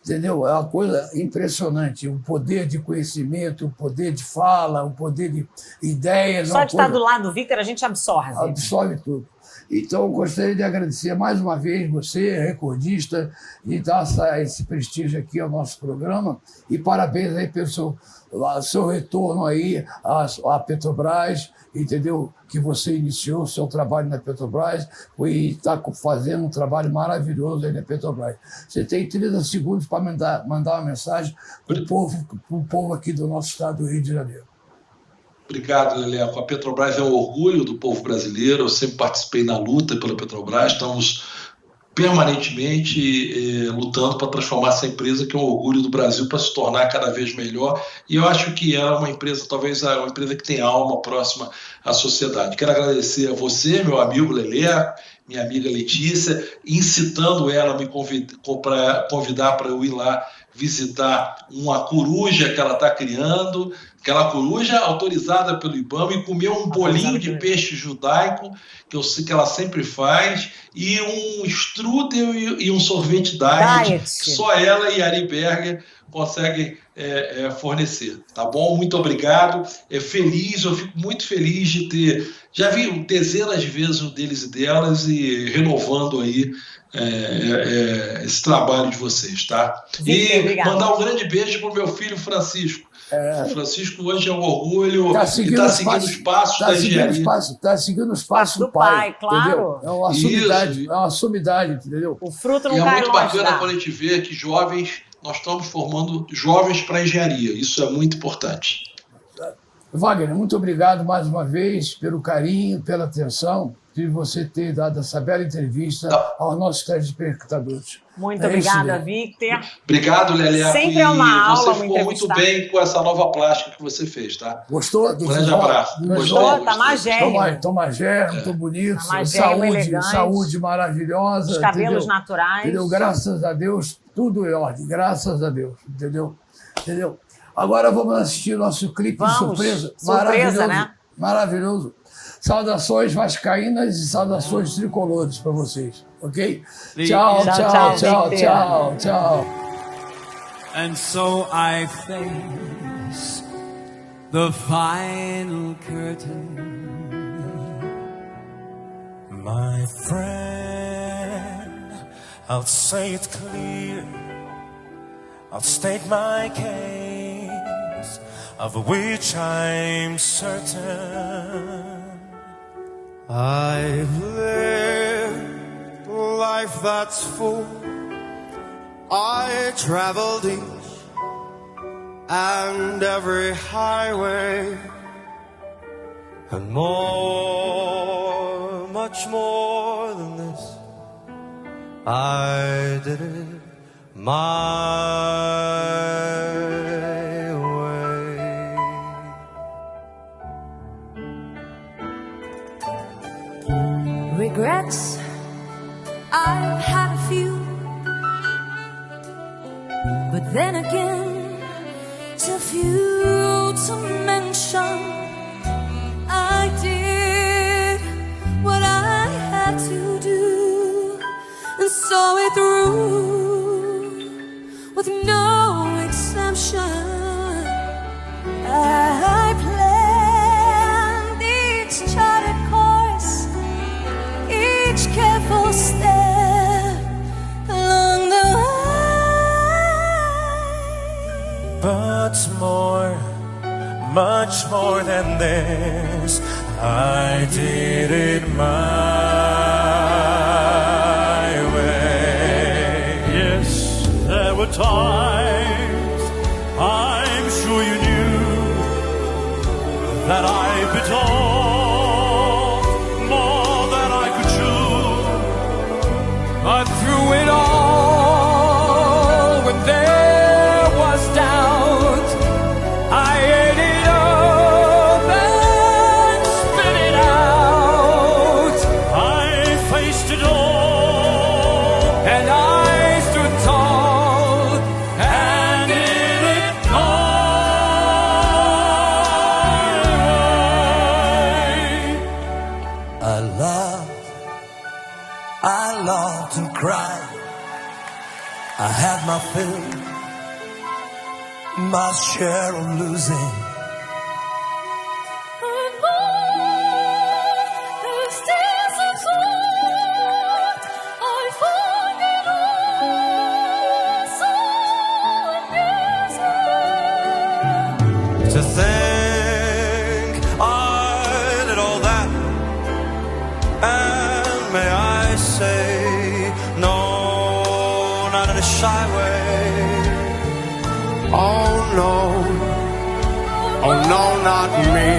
entendeu? É uma coisa impressionante. O poder de conhecimento, o poder de fala, o poder de ideias. Só de estar do lado do Victor, a gente absorve. Absorve tudo. Então, eu gostaria de agradecer mais uma vez você, recordista, de dar esse prestígio aqui ao nosso programa. E parabéns aí pelo seu retorno aí à Petrobras, entendeu? Que você iniciou o seu trabalho na Petrobras e está fazendo um trabalho maravilhoso aí na Petrobras. Você tem 30 segundos para mandar uma mensagem para o povo aqui do nosso estado do Rio de Janeiro. Obrigado, Leleco. A Petrobras é um orgulho do povo brasileiro. Eu sempre participei na luta pela Petrobras. Estamos permanentemente lutando para transformar essa empresa, que é um orgulho do Brasil, para se tornar cada vez melhor. E eu acho que é uma empresa, talvez uma empresa que tem alma próxima à sociedade. Quero agradecer a você, meu amigo Leleco, minha amiga Letícia, incitando ela a me convidar para eu ir lá visitar uma coruja que ela está criando, aquela coruja autorizada pelo IBAMA, e comer um bolinho de peixe judaico, que eu sei que ela sempre faz, e um strudel e um sorvete diet, que só ela e Ari Berger conseguem fornecer. Tá bom? Muito obrigado. Eu fico muito feliz de ter... Já vi dezenas de vezes o Deles e Delas, e renovando aí esse trabalho de vocês, tá? E mandar um grande beijo para o meu filho Francisco. O Francisco hoje é um orgulho, está seguindo os passos da engenharia. Está seguindo os passos do pai, claro. Entendeu? É uma sumidade, entendeu? O fruto não cai longe. E é muito bacana quando a gente vê que nós estamos formando jovens para a engenharia. Isso é muito importante. Wagner, muito obrigado mais uma vez pelo carinho, pela atenção, de você ter dado essa bela entrevista aos nossos telespectadores. Muito obrigada, Victor. Obrigado, Leleco. Sempre é uma aula. Você ficou muito bem com essa nova plástica que você fez, tá? Gostou? Um grande abraço. Gostou? Tá magérrimo. Tá magérrimo, muito bonito. Saúde maravilhosa. Os cabelos naturais. Entendeu? Graças a Deus, tudo em ordem. Graças a Deus. Entendeu? Agora vamos assistir o nosso clipe de surpresa. Surpresa, né? Maravilhoso. Saudações vascaínas e saudações tricolores para vocês, ok? Tchau. And so I face the final curtain. My friend, I'll say it clear. I'll state my case, of which I'm certain. I've lived a life that's full. I traveled each and every highway, and more, much more than this, I did it my way. Regrets, I've had a few, but then again, too few to mention. I did what I had to do and saw it through with no exemption. I planned each charted course, each careful step along the way. But more, much more than this, I did it my way. Yes, there were times, I'm sure you knew, that I bit off more than I could chew. But through it all, when there was doubt, I ate it up and spit it out. I faced it all, and I stood tall and did it my way. I loved and cried. I had my fill, my share of losing. To think I did all that, and may I say, no, not in a shy way. Oh no, not me.